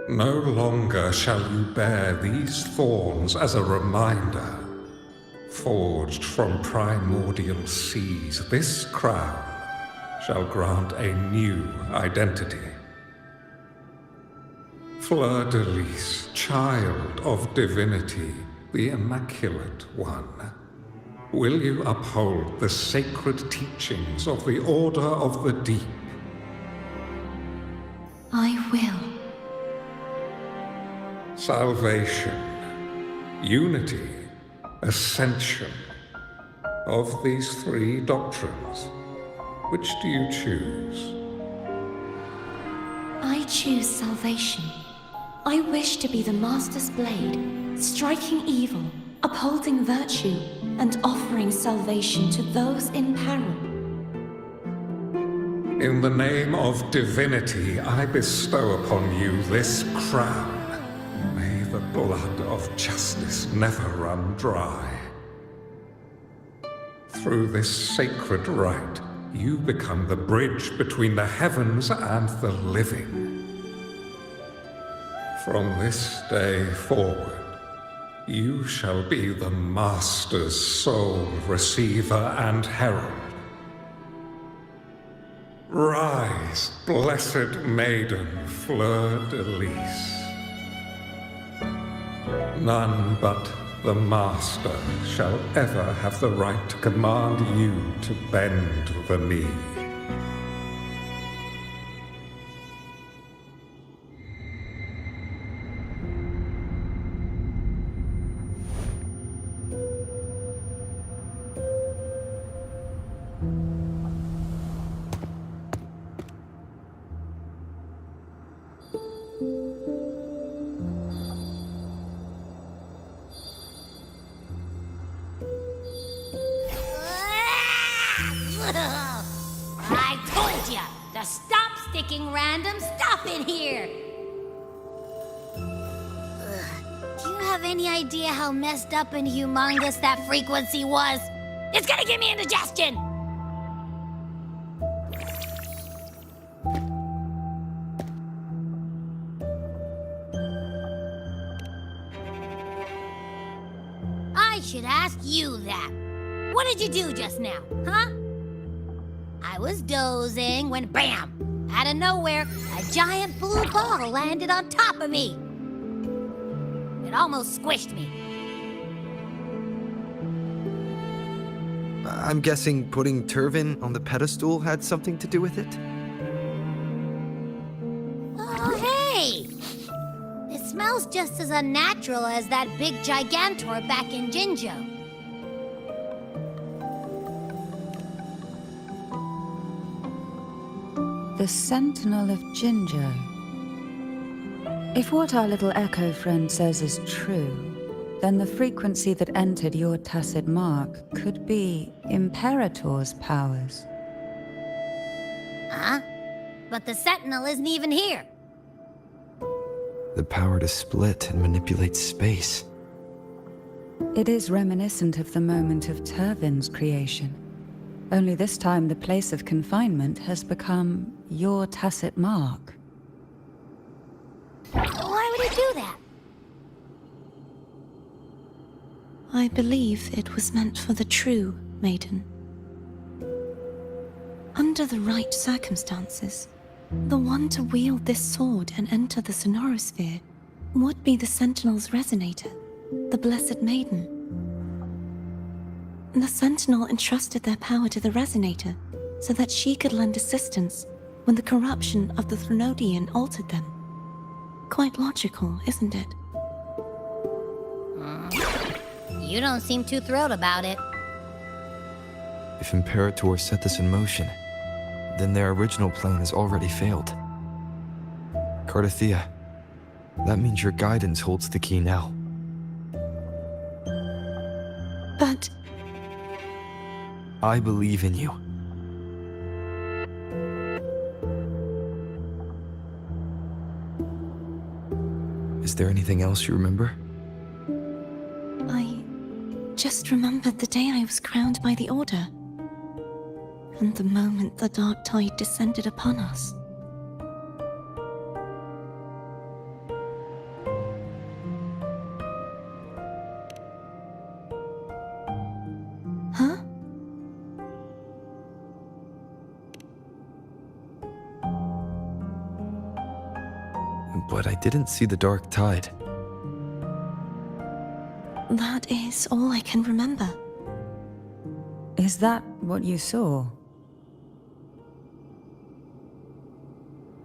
No longer shall you bear these thorns as a reminder. Forged from primordial seas, this crown shall grant a new identity. Fleur-de-lis, child of divinity, the Immaculate One, will you uphold the sacred teachings of the Order of the Deep? I will. Salvation, unity, ascension. Of these three doctrines, which do you choose? I choose salvation. I wish to be the Master's blade, striking evil, upholding virtue, and offering salvation to those in peril. In the name of divinity, I bestow upon you this crown. May the blood of justice never run dry. Through this sacred rite, you become the bridge between the heavens and the living. From this day forward, you shall be the Master's sole receiver and herald. Rise, blessed maiden Fleur-de-lis. None but the Master shall ever have the right to command you to bend the knee. I told ya to stop sticking random stuff in here! Do you have any idea how messed up and humongous that frequency was? It's gonna give me indigestion! I should ask you that. What did you do just now, huh? I was dozing when BAM! Out of nowhere, a giant blue ball landed on top of me. It almost squished me. I'm guessing putting Turvin on the pedestal had something to do with it? Oh, hey! It smells just as unnatural as that big gigantor back in Jinzhou. The Sentinel of Jinzhou. If what our little echo friend says is true, then the frequency that entered your tacit mark could be Imperator's powers. Huh? But the Sentinel isn't even here. The power to split and manipulate space. It is reminiscent of the moment of Turvin's creation. Only this time the place of confinement has become your tacit mark. Why would he do that? I believe it was meant for the true maiden. Under the right circumstances, the one to wield this sword and enter the sonorosphere would be the Sentinel's resonator, the Blessed Maiden. The Sentinel entrusted their power to the resonator so that she could lend assistance when the corruption of the Threnodian altered them. Quite logical, isn't it? You don't seem too thrilled about it. If Imperator set this in motion, then their original plan has already failed. Cardathea, that means your guidance holds the key now. But I believe in you. Is there anything else you remember? I just remembered the day I was crowned by the Order, and the moment the dark tide descended upon us. but I didn't see the dark tide. That is all I can remember. Is that what you saw?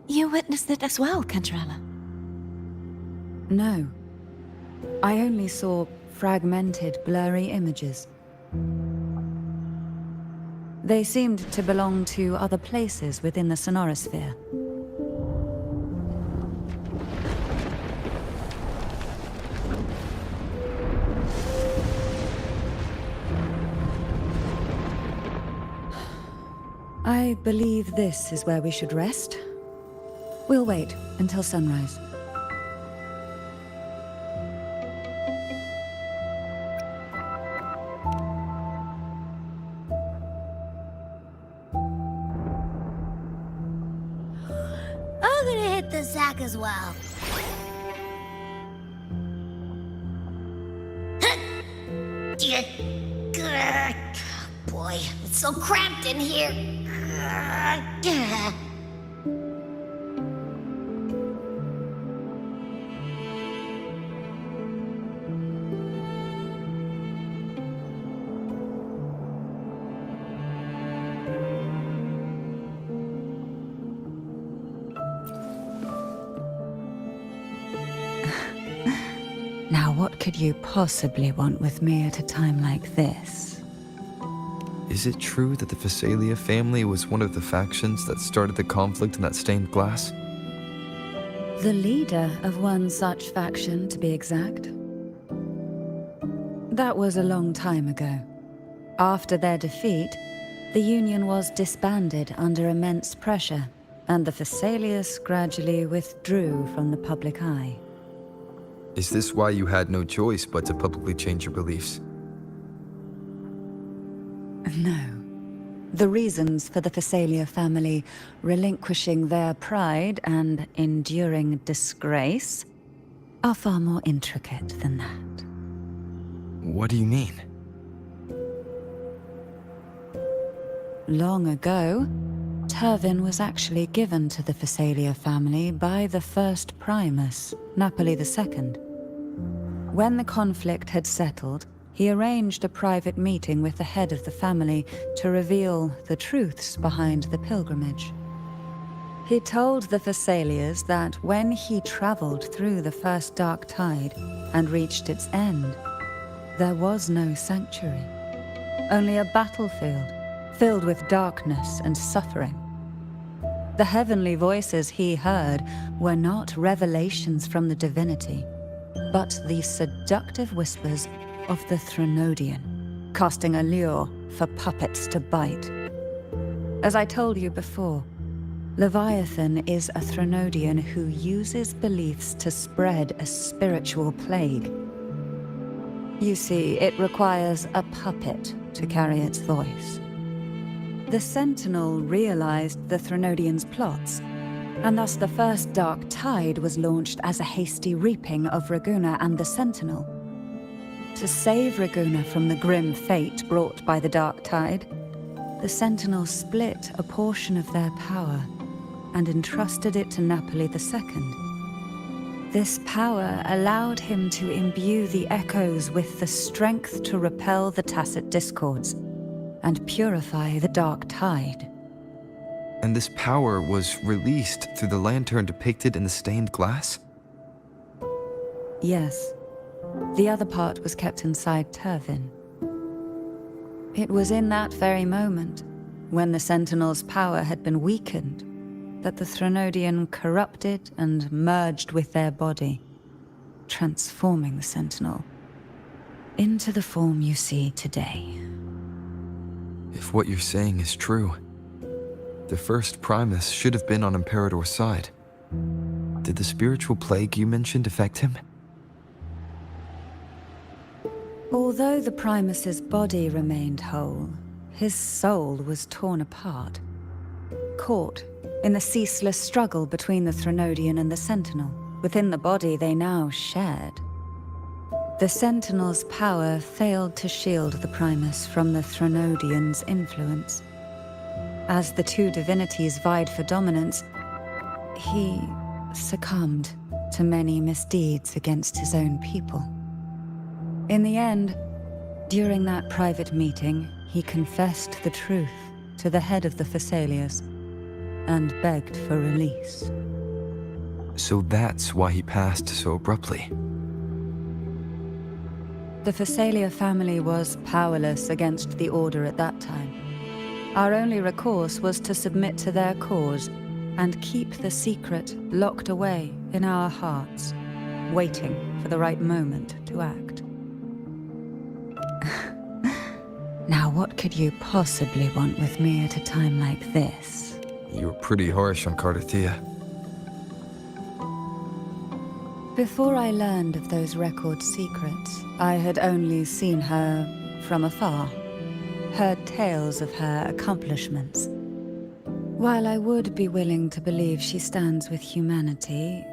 You witnessed it as well, Cantarella. No. I only saw fragmented, blurry images. They seemed to belong to other places within the sonorosphere. I believe this is where we should rest. We'll wait until sunrise. I'm gonna hit the sack as well. Boy, it's so cramped in here. Now, what could you possibly want with me at a time like this? Is it true that the Phasalia family was one of the factions that started the conflict in that stained glass? The leader of one such faction, to be exact. That was a long time ago. After their defeat, the Union was disbanded under immense pressure, and the Phasalius gradually withdrew from the public eye. Is this why you had no choice but to publicly change your beliefs? No. The reasons for the Phasalia family relinquishing their pride and enduring disgrace are far more intricate than that. What do you mean? Long ago, Turvin was actually given to the Phasalia family by the first Primus, Napoli II. When the conflict had settled, he arranged a private meeting with the head of the family to reveal the truths behind the pilgrimage. He told the Phasalias that when he traveled through the first dark tide and reached its end, there was no sanctuary, only a battlefield filled with darkness and suffering. The heavenly voices he heard were not revelations from the divinity, but the seductive whispers of the Threnodian, casting a lure for puppets to bite. As I told you before, Leviathan is a Threnodian who uses beliefs to spread a spiritual plague. You see, it requires a puppet to carry its voice. The Sentinel realized the Threnodian's plots, and thus the first Dark Tide was launched as a hasty reaping of Raguna and the Sentinel. To save Raguna from the grim fate brought by the Dark Tide, the Sentinel split a portion of their power and entrusted it to Napoli II. This power allowed him to imbue the echoes with the strength to repel the tacit discords and purify the Dark Tide. And this power was released through the lantern depicted in the stained glass? Yes. The other part was kept inside Turvin. It was in that very moment, when the Sentinel's power had been weakened, that the Threnodian corrupted and merged with their body, transforming the Sentinel into the form you see today. If what you're saying is true, the first Primus should have been on Imperator's side. Did the spiritual plague you mentioned affect him? Although the Primus's body remained whole, his soul was torn apart, caught in the ceaseless struggle between the Threnodian and the Sentinel. Within the body they now shared. The Sentinel's power failed to shield the Primus from the Threnodian's influence. As the two divinities vied for dominance, he succumbed to many misdeeds against his own people. In the end, during that private meeting, he confessed the truth to the head of the Thessalias and begged for release. So that's why he passed so abruptly. The Thessalia family was powerless against the Order at that time. Our only recourse was to submit to their cause and keep the secret locked away in our hearts, waiting for the right moment to act. Now, what could you possibly want with me at a time like this? You were pretty harsh on Cardathia. Before I learned of those record secrets, I had only seen her from afar, heard tales of her accomplishments. While I would be willing to believe she stands with humanity,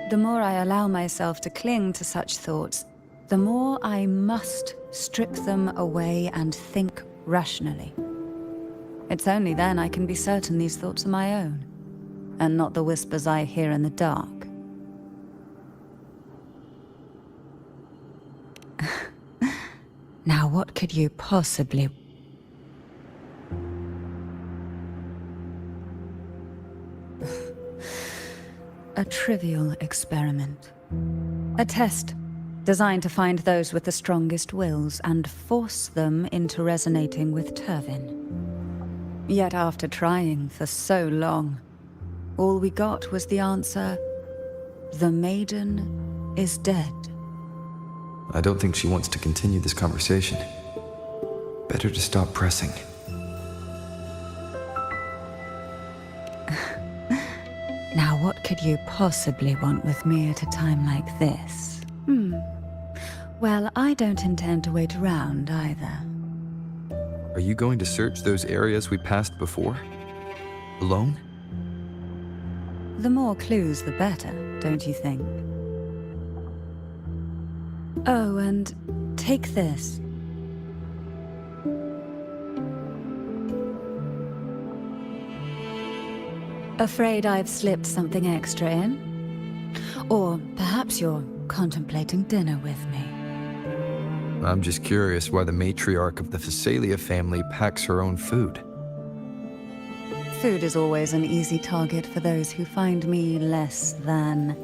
the more I allow myself to cling to such thoughts, the more I must strip them away and think rationally. It's only then I can be certain these thoughts are my own, and not the whispers I hear in the dark. Now, what could you possibly... A trivial experiment. A test designed to find those with the strongest wills and force them into resonating with Turvin. Yet after trying for so long, all we got was the answer, "The maiden is dead." I don't think she wants to continue this conversation. Better to stop pressing. Now, what could you possibly want with me at a time like this? Well, I don't intend to wait around either. Are you going to search those areas we passed before? Alone? The more clues, the better, don't you think? Oh, and take this. Afraid I've slipped something extra in? Or perhaps you're contemplating dinner with me. I'm just curious why the matriarch of the Thessalia family packs her own food. Food is always an easy target for those who find me less than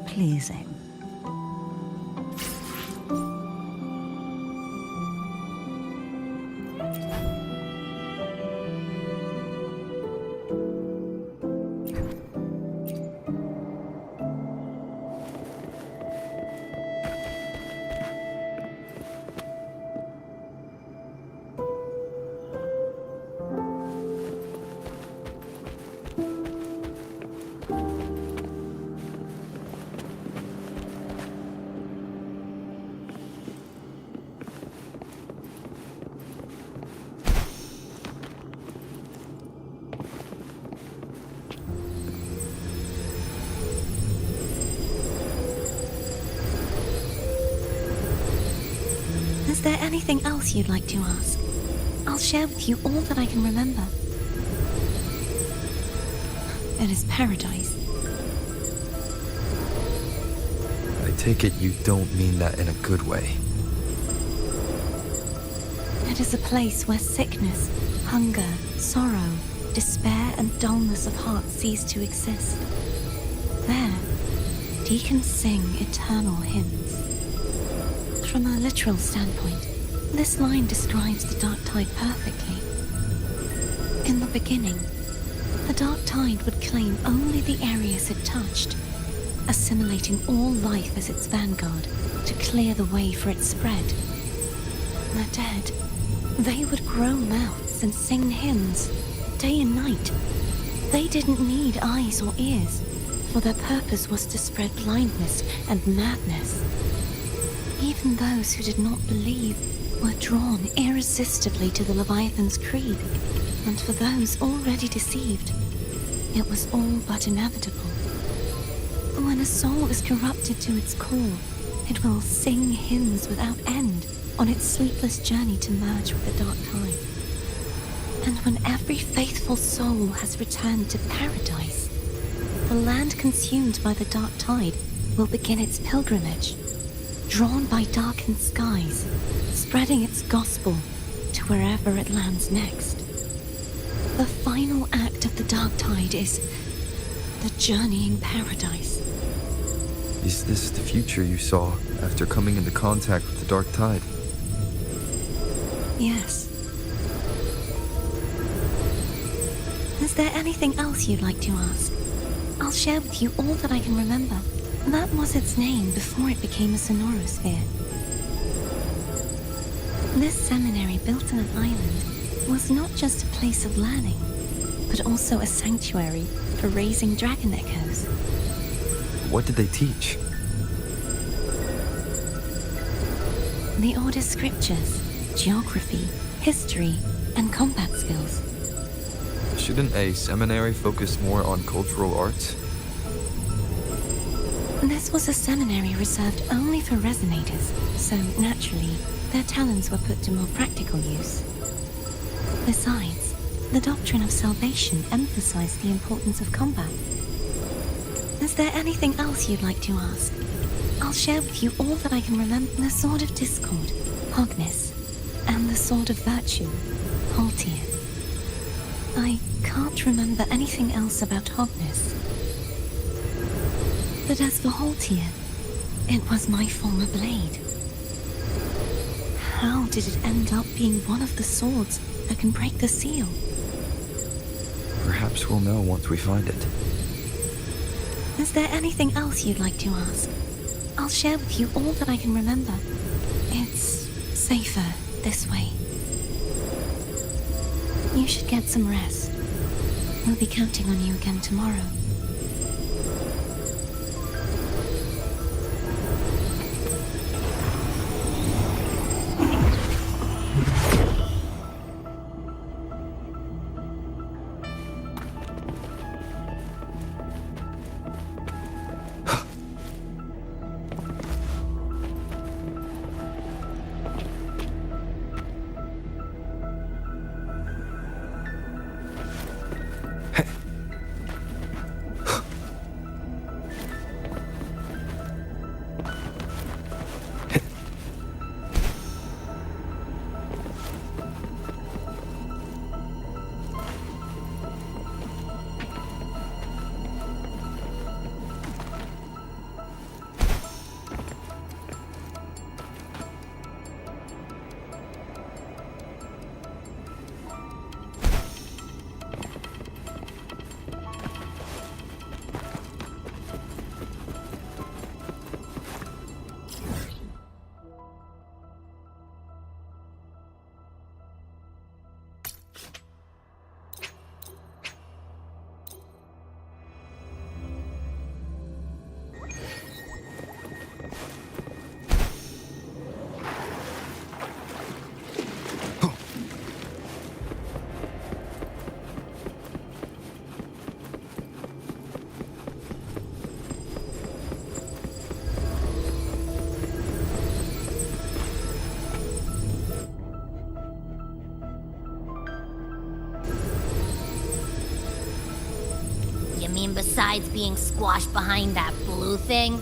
pleasing. Is there anything else you'd like to ask? I'll share with you all that I can remember. It is paradise. I take it you don't mean that in a good way. It is a place where sickness, hunger, sorrow, despair, and dullness of heart cease to exist. There, deacons sing eternal hymns. From a literal standpoint, this line describes the dark tide perfectly. In the beginning, the dark tide would claim only the areas it touched, assimilating all life as its vanguard to clear the way for its spread. The dead, they would grow mouths and sing hymns, day and night. They didn't need eyes or ears, for their purpose was to spread blindness and madness. Even those who did not believe were drawn irresistibly to the Leviathan's creed, and for those already deceived, it was all but inevitable. When a soul is corrupted to its core, it will sing hymns without end on its sleepless journey to merge with the dark tide. And when every faithful soul has returned to paradise, the land consumed by the dark tide will begin its pilgrimage, drawn by darkened skies, spreading its gospel to wherever it lands next. The final act of the dark tide is the journeying paradise. Is this the future you saw after coming into contact with the dark tide? Yes. Is there anything else you'd like to ask? I'll share with you all that I can remember. That was its name before it became a sonorosphere. This seminary built on an island was not just a place of learning, but also a sanctuary for raising dragon echoes. What did they teach? The Order's scriptures, geography, history, and combat skills. Shouldn't a seminary focus more on cultural arts? This was a seminary reserved only for resonators, so naturally, their talents were put to more practical use. Besides, the doctrine of salvation emphasized the importance of combat. Is there anything else you'd like to ask? I'll share with you all that I can remember. The Sword of Discord, Hogness, and the Sword of Virtue, Haltier. I can't remember anything else about Hogness. But as for Haltier, it was my former blade. How did it end up being one of the swords that can break the seal? Perhaps we'll know once we find it. Is there anything else you'd like to ask? I'll share with you all that I can remember. It's safer this way. You should get some rest. We'll be counting on you again tomorrow. You mean besides being squashed behind that blue thing?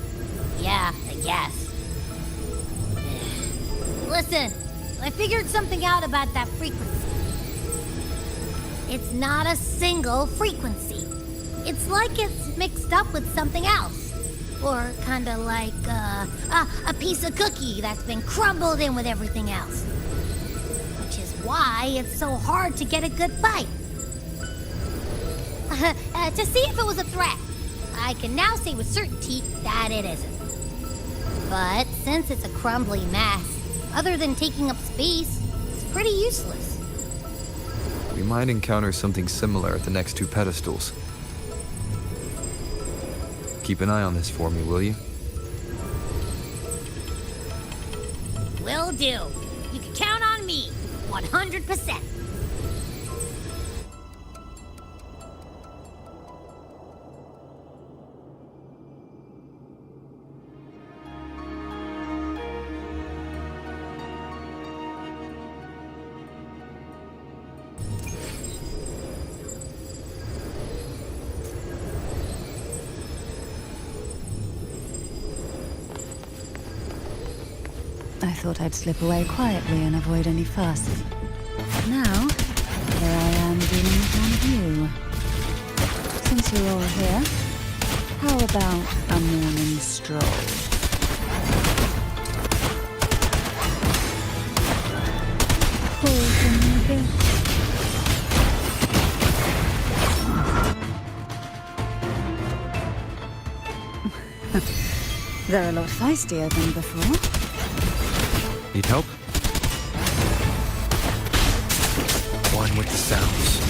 Yeah, I guess. Listen, I figured something out about that frequency. It's not a single frequency. It's like it's mixed up with something else. Or kinda like, a piece of cookie that's been crumbled in with everything else. Which is why it's so hard to get a good bite. To see if it was a threat. I can now say with certainty that it isn't. But since it's a crumbly mess, other than taking up space, it's pretty useless. We might encounter something similar at the next two pedestals. Keep an eye on this for me, will you? Will do. You can count on me, 100%. I thought I'd slip away quietly and avoid any fuss. Now, here I am dealing with one of you. Since you're all here, how about a morning stroll? Pull from me a bit. They're a lot feistier than before. Need help? One with the sounds.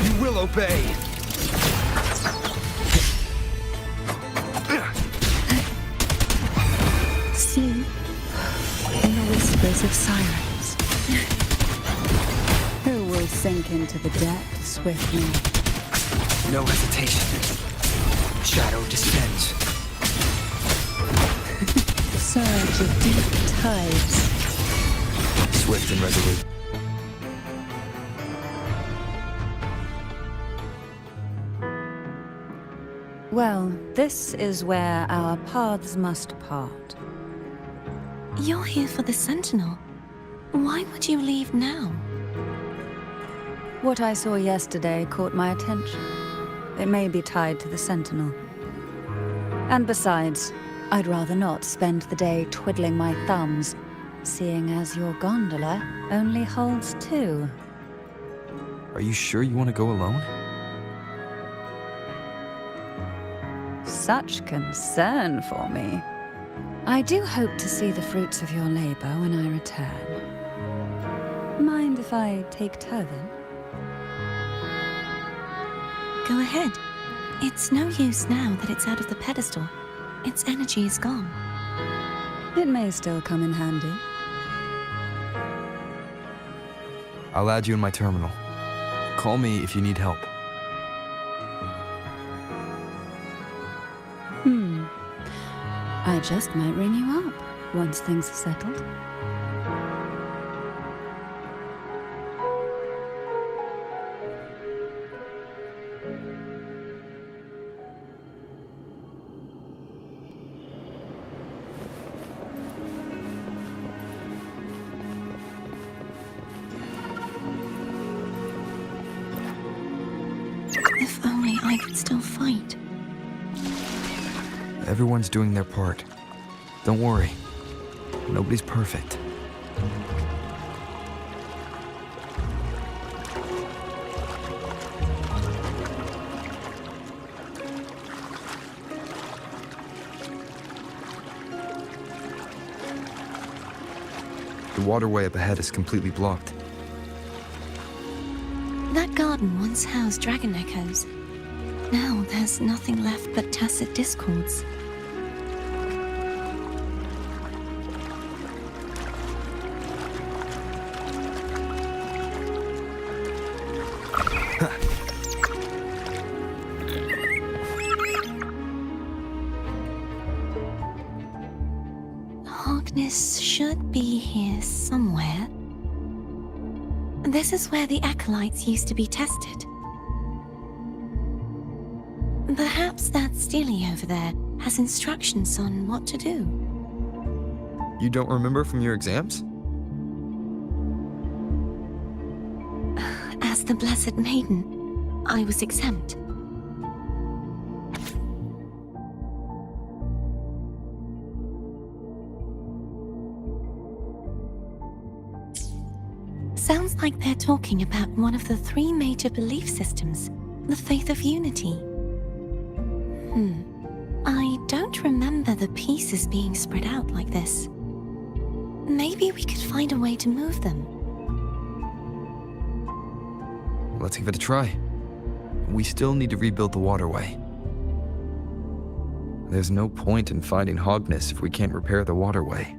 You will obey! Sleep in the whispers of sirens. Who will sink into the depths with me? No hesitation. Shadow descends. Surge of deep tides. Swift and resolute. Well, this is where our paths must part. You're here for the Sentinel. Why would you leave now? What I saw yesterday caught my attention. It may be tied to the Sentinel. And besides, I'd rather not spend the day twiddling my thumbs, seeing as your gondola only holds 2. Are you sure you want to go alone? Such concern for me. I do hope to see the fruits of your labor when I return. Mind if I take Turvin? Go ahead. It's no use now that it's out of the pedestal. Its energy is gone. It may still come in handy. I'll add you in my terminal. Call me if you need help. I just might ring you up once things are settled. If only I could still fight. Everyone's doing their part. Don't worry. Nobody's perfect. The waterway up ahead is completely blocked. That garden once housed dragon echoes. Now there's nothing left but tacit discords. Harkness should be here somewhere. This is where the acolytes used to be tested. Perhaps that Steely over there has instructions on what to do. You don't remember from your exams? As the Blessed Maiden, I was exempt. Sounds like they're talking about one of the 3 major belief systems, the faith of unity. I don't remember the pieces being spread out like this. Maybe we could find a way to move them. Let's give it a try. We still need to rebuild the waterway. There's no point in finding Harkness if we can't repair the waterway.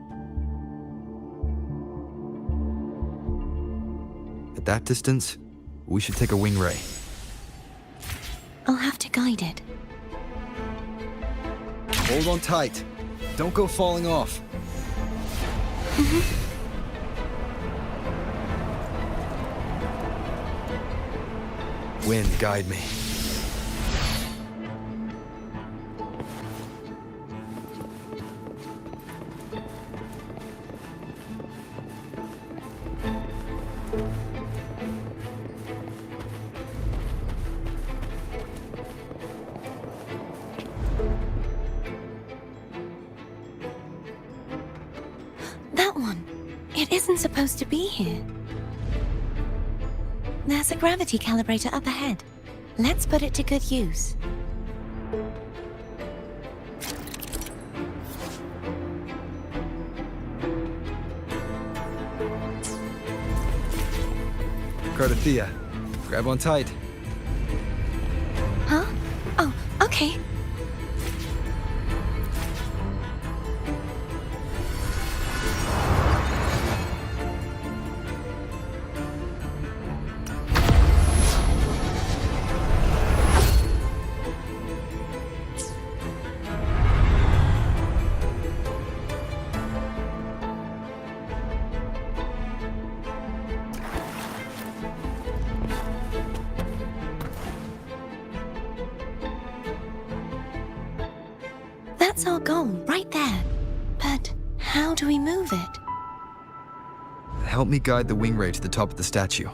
At that distance, we should take a wing ray. I'll have to guide it. Hold on tight. Don't go falling off. Wind, guide me. wasn't supposed to be here. There's a gravity calibrator up ahead. Let's put it to good use. Cardathea, grab on tight. Huh? Oh, okay. That's our goal, right there. But how do we move it? Help me guide the wing ray to the top of the statue.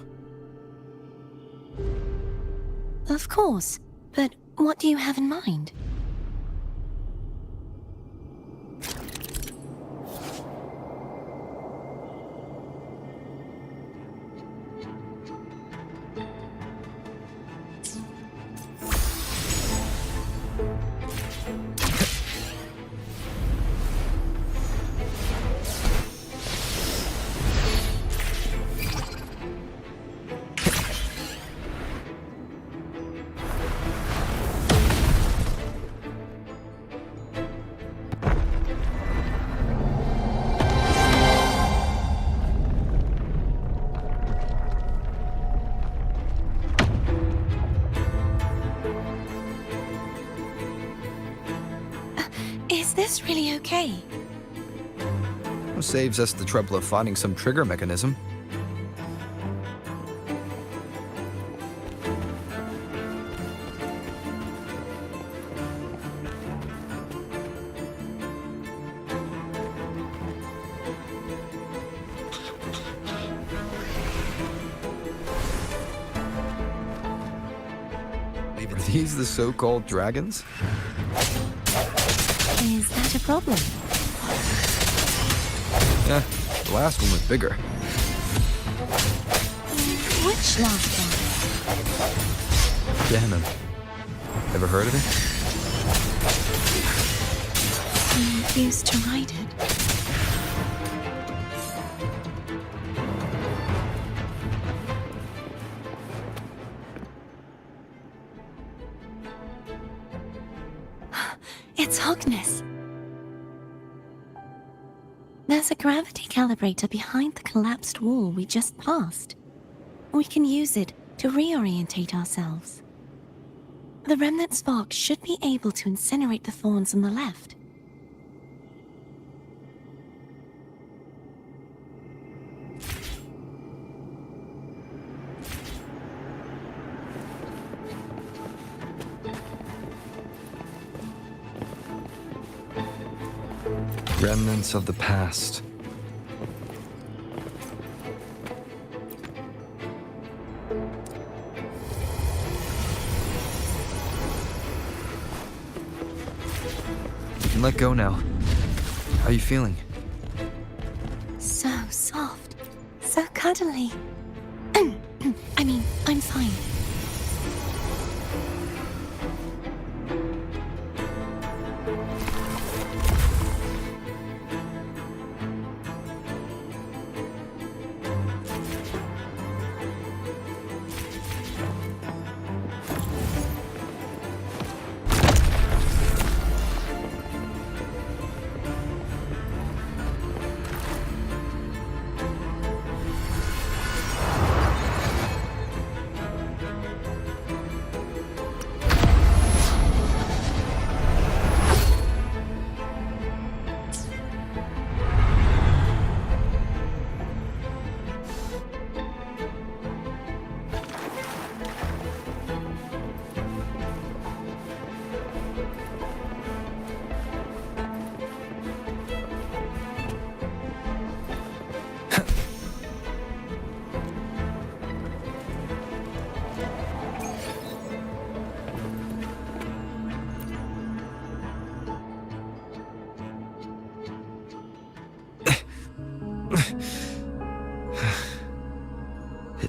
Of course, but what do you have in mind? Is this really okay? Saves us the trouble of finding some trigger mechanism. Are these the so-called dragons? Is that a problem? Yeah, the last one was bigger. Which last one? Ganon. Ever heard of it? You used to ride it. It's Hogness. There's a gravity calibrator behind the collapsed wall we just passed. We can use it to reorientate ourselves. The remnant spark should be able to incinerate the thorns on the left. Remnants of the past. You can let go now. How are you feeling? So soft. So cuddly. I mean, I'm fine.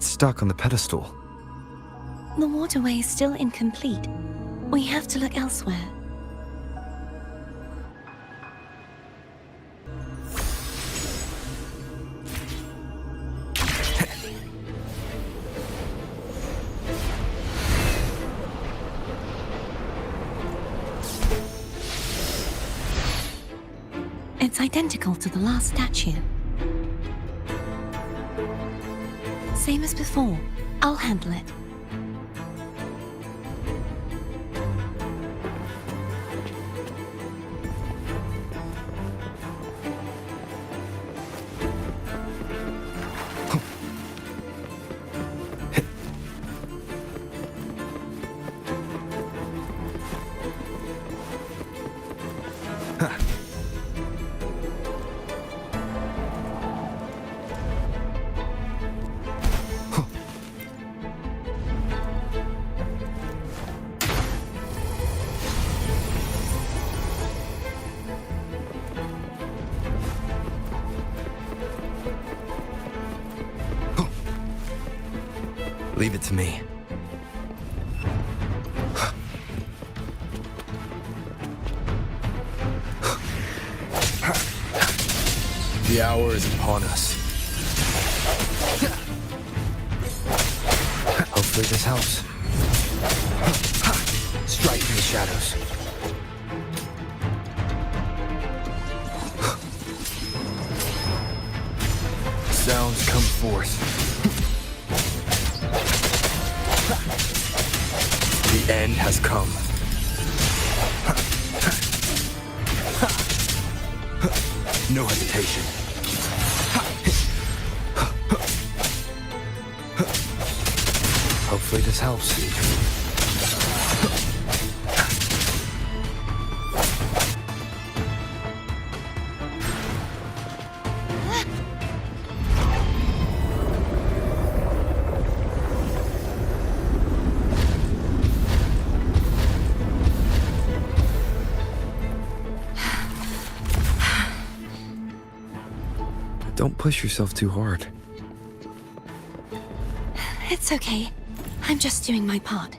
It's stuck on the pedestal. The waterway is still incomplete. We have to look elsewhere. It's identical to the last statue. Same as before. I'll handle it. Leave it to me. The hour is upon us. Hopefully this helps. Strike in the shadows. Sounds come forth. The end has come. No hesitation. Hopefully this helps. Don't push yourself too hard. It's okay. I'm just doing my part.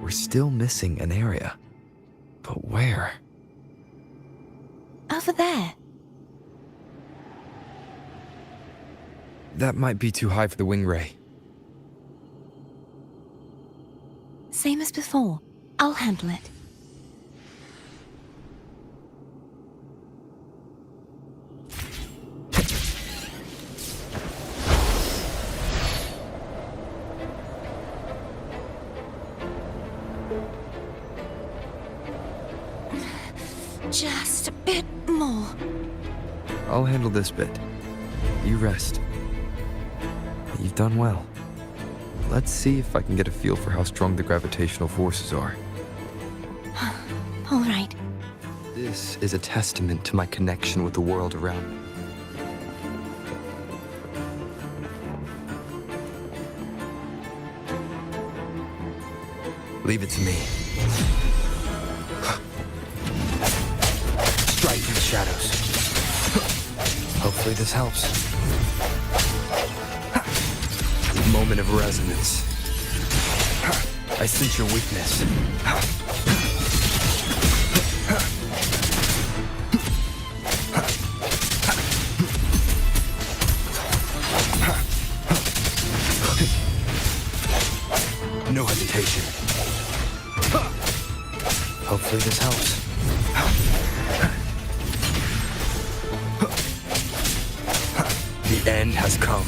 We're still missing an area. But where? Over there. That might be too high for the wing ray. Same as before. I'll handle it. Just a bit more. I'll handle this bit. You rest. You've done well. Let's see if I can get a feel for how strong the gravitational forces are. All right. This is a testament to my connection with the world around me. Leave it to me. Strike through the shadows. Hopefully this helps. Moment of resonance. I sense your weakness. No hesitation. Hopefully this helps. The end has come.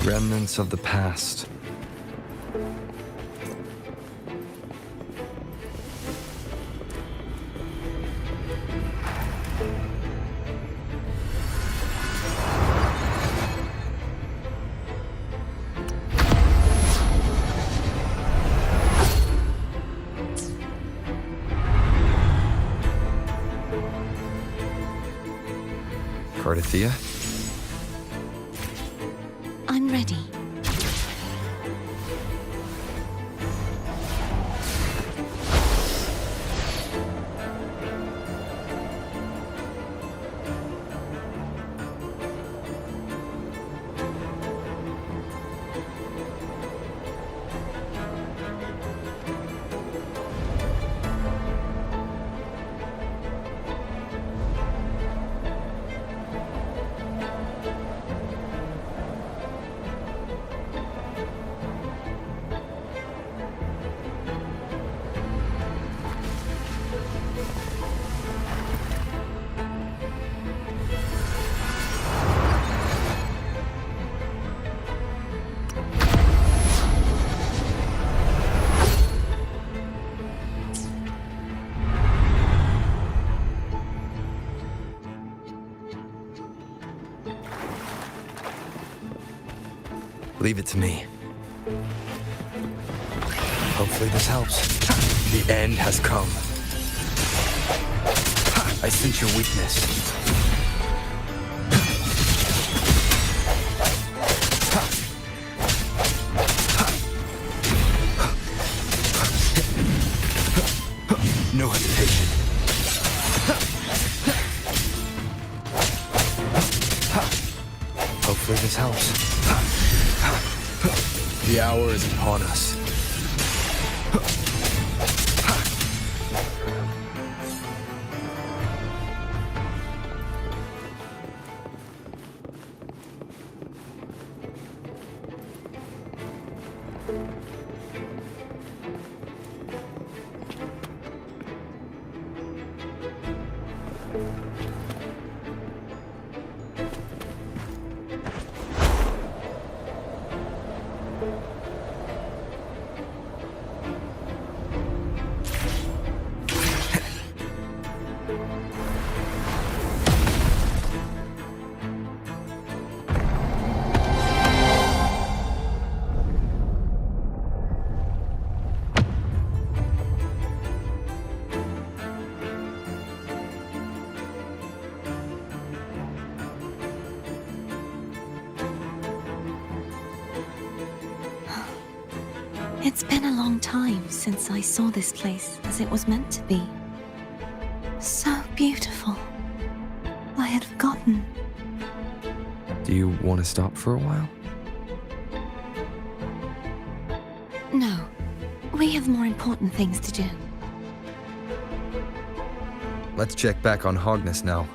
Remnants of the past. Cardathea? I'm ready. Leave it to me. Hopefully this helps. The end has come. I sense your weakness. No hesitation. Hopefully this helps. The hour is upon us. It's been a long time since I saw this place as it was meant to be. So beautiful. I had forgotten. Do you want to stop for a while? No. We have more important things to do. Let's check back on Hogness now.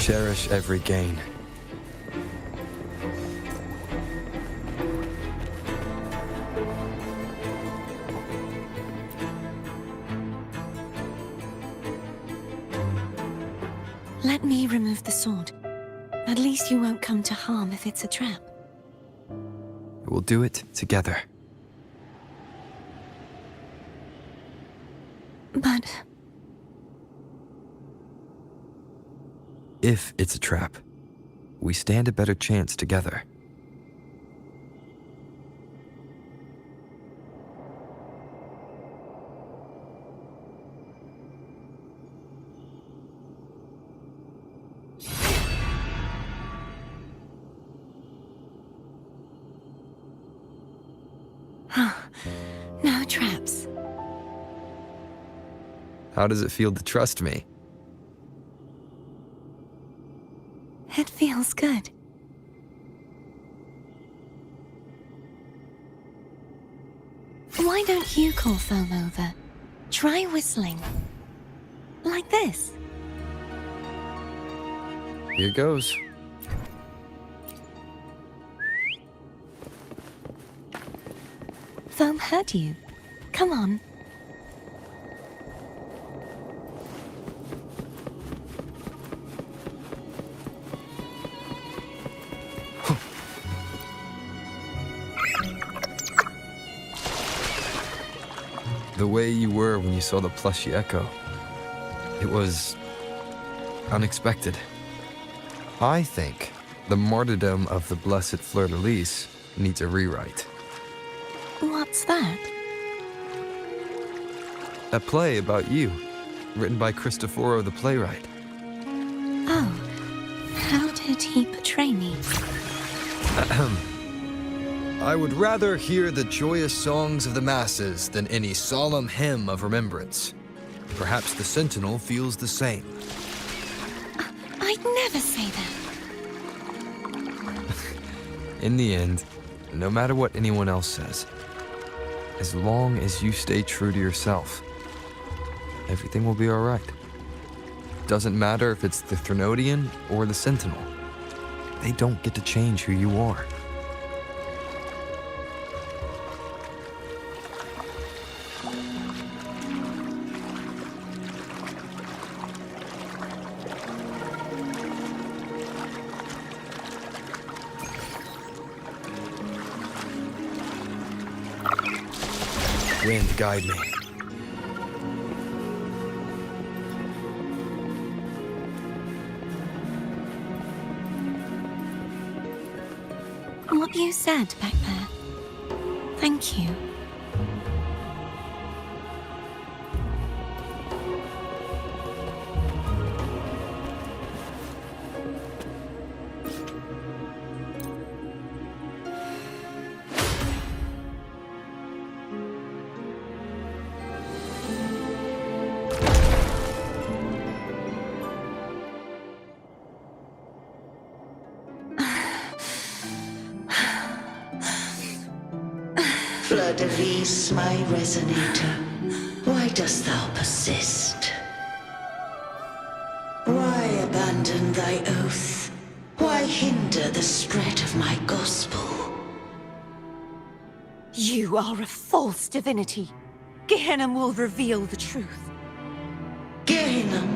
Cherish every gain. Let me remove the sword. At least you won't come to harm if it's a trap. We'll do it together. But If it's a trap, we stand a better chance together. no traps. How does it feel to trust me? It feels good. Why don't you call Foam over? Try whistling. Like this. Here goes. Foam heard you. Come on. The way you were when you saw the plushy echo. It was unexpected. I think the martyrdom of the blessed fleur-de-lis needs a rewrite. What's that? A play about you, written by Cristoforo the playwright. Oh, how did he portray me? I would rather hear the joyous songs of the masses than any solemn hymn of remembrance. Perhaps the Sentinel feels the same. I'd never say that. In the end, no matter what anyone else says, as long as you stay true to yourself, everything will be all right. Doesn't matter if it's the Threnodian or the Sentinel. They don't get to change who you are. Wind, guide me. What you said back there. Thank you. Fleur-de-lis, my resonator, why dost thou persist? Why abandon thy oath? Why hinder the spread of my gospel? You are a false divinity. Gehenna will reveal the truth. Gehenna,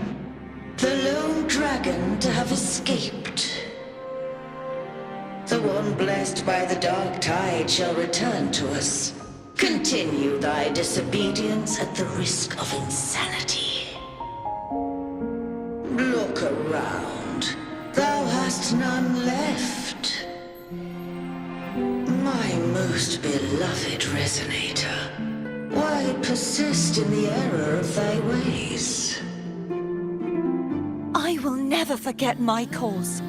the lone dragon to have escaped. The one blessed by the dark tide shall return to us. Continue thy disobedience at the risk of insanity. Look around. Thou hast none left. My most beloved resonator, why persist in the error of thy ways? I will never forget my cause.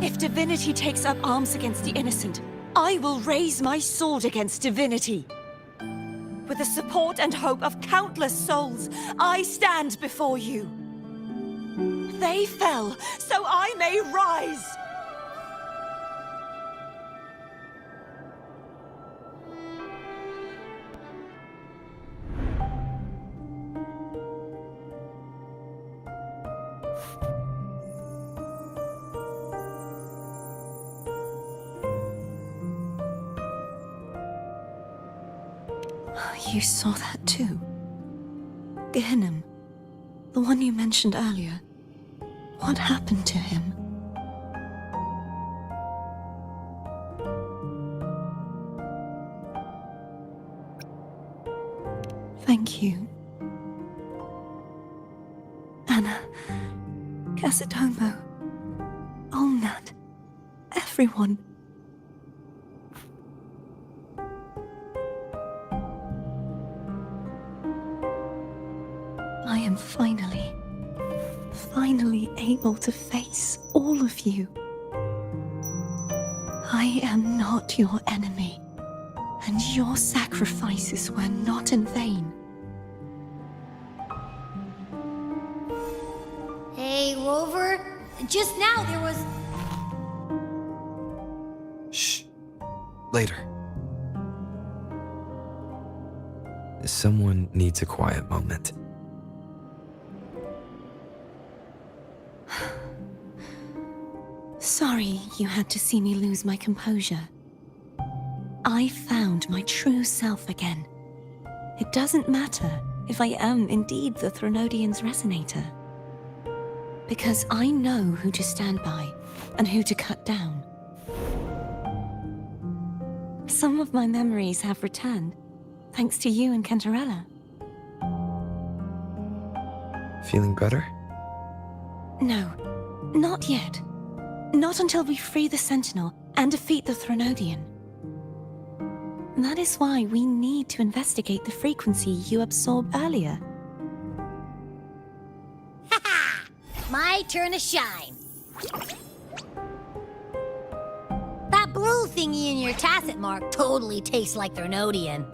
If divinity takes up arms against the innocent, I will raise my sword against divinity. With the support and hope of countless souls, I stand before you. They fell, so I may rise! You saw that too? Gehenna, the one you mentioned earlier. What happened to him? Thank you. Anna, Casitomo, Olnat, everyone. I am finally able to face all of you. I am not your enemy, and your sacrifices were not in vain. Hey, Rover, just now there was... Shh. Later. Someone needs a quiet moment. Sorry you had to see me lose my composure. I found my true self again. It doesn't matter if I am indeed the Threnodian's resonator. Because I know who to stand by and who to cut down. Some of my memories have returned, thanks to you and Cantarella. Feeling better? No, not yet. Not until we free the Sentinel and defeat the Threnodian. That is why we need to investigate the frequency you absorbed earlier. My turn to shine. That blue thingy in your tacit mark totally tastes like Threnodian.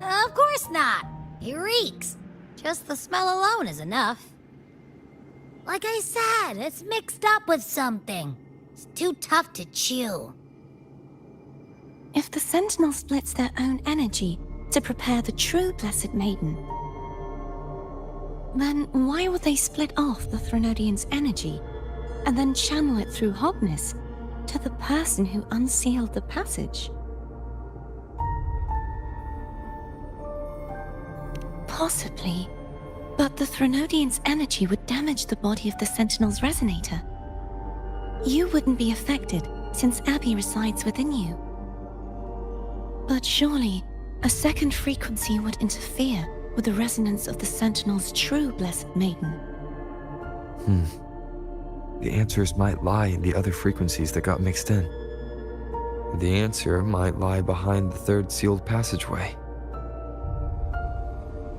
Of course not. It reeks. Just the smell alone is enough. Like I said, it's mixed up with something. It's too tough to chew. If the Sentinel splits their own energy to prepare the true Blessed Maiden, then why would they split off the Threnodian's energy and then channel it through Hognis to the person who unsealed the passage? Possibly, but the Threnodian's energy would damage the body of the Sentinel's resonator. You wouldn't be affected since Abby resides within you. But surely, a second frequency would interfere with the resonance of the Sentinel's true Blessed Maiden. The answers might lie in the other frequencies that got mixed in. The answer might lie behind the third sealed passageway.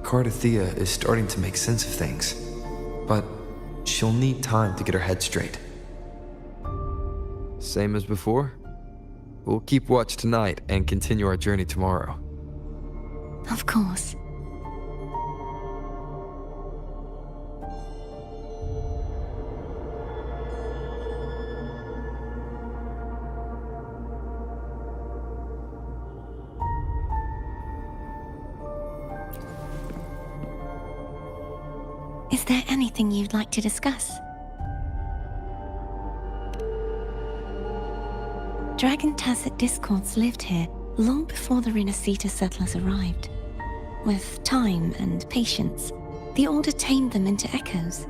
Cardathea is starting to make sense of things, but she'll need time to get her head straight. Same as before? We'll keep watch tonight and continue our journey tomorrow. Of course. Is there anything you'd like to discuss? Dragon Tacit discords lived here long before the Renacita settlers arrived. With time and patience, the Order tamed them into echoes.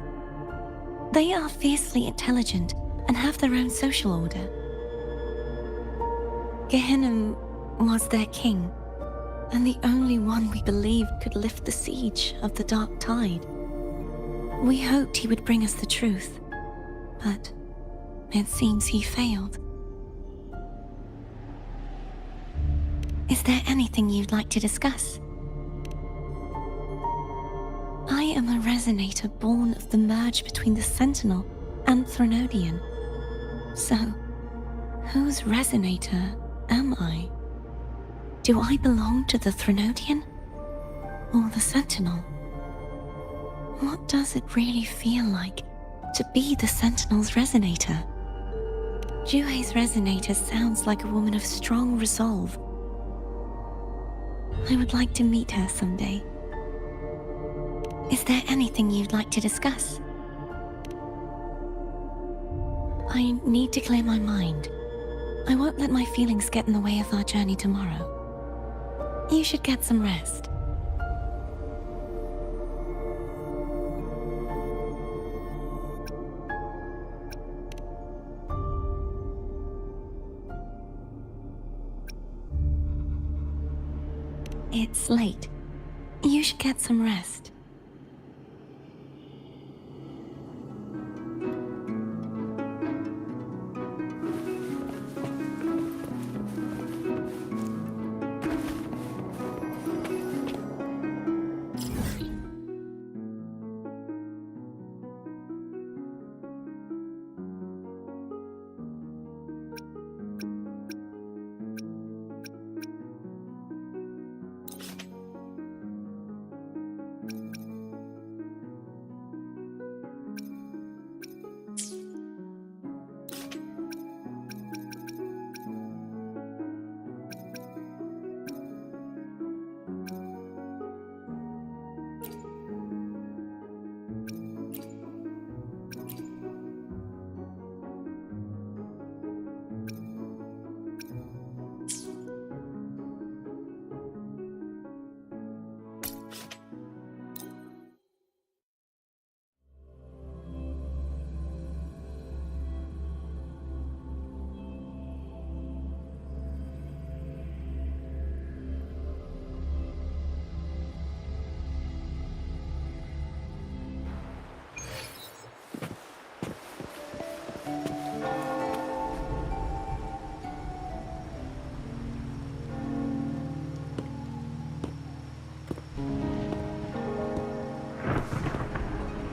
They are fiercely intelligent and have their own social order. Gehenna was their king, and the only one we believed could lift the siege of the Dark Tide. We hoped he would bring us the truth, but it seems he failed. Is there anything you'd like to discuss? I am a resonator born of the merge between the Sentinel and Threnodian. So, whose resonator am I? Do I belong to the Threnodian? Or the Sentinel? What does it really feel like to be the Sentinel's resonator? Jue's resonator sounds like a woman of strong resolve. I would like to meet her someday. Is there anything you'd like to discuss? I need to clear my mind. I won't let my feelings get in the way of our journey tomorrow. You should get some rest. It's late. You should get some rest.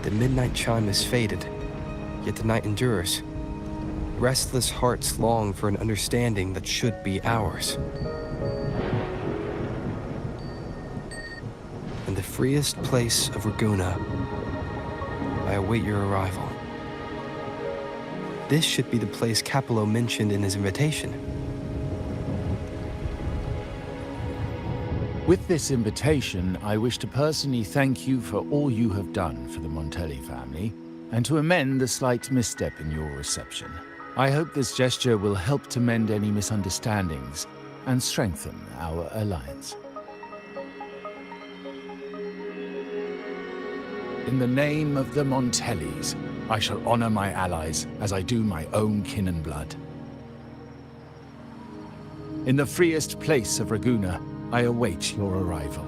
The midnight chime is faded, yet the night endures. Restless hearts long for an understanding that should be ours. In the freest place of Raguna, I await your arrival. This should be the place Capello mentioned in his invitation. With this invitation, I wish to personally thank you for all you have done for the Montelli family, and to amend the slight misstep in your reception. I hope this gesture will help to mend any misunderstandings and strengthen our alliance. In the name of the Montellis, I shall honor my allies as I do my own kin and blood. In the freest place of Raguna, I await your arrival.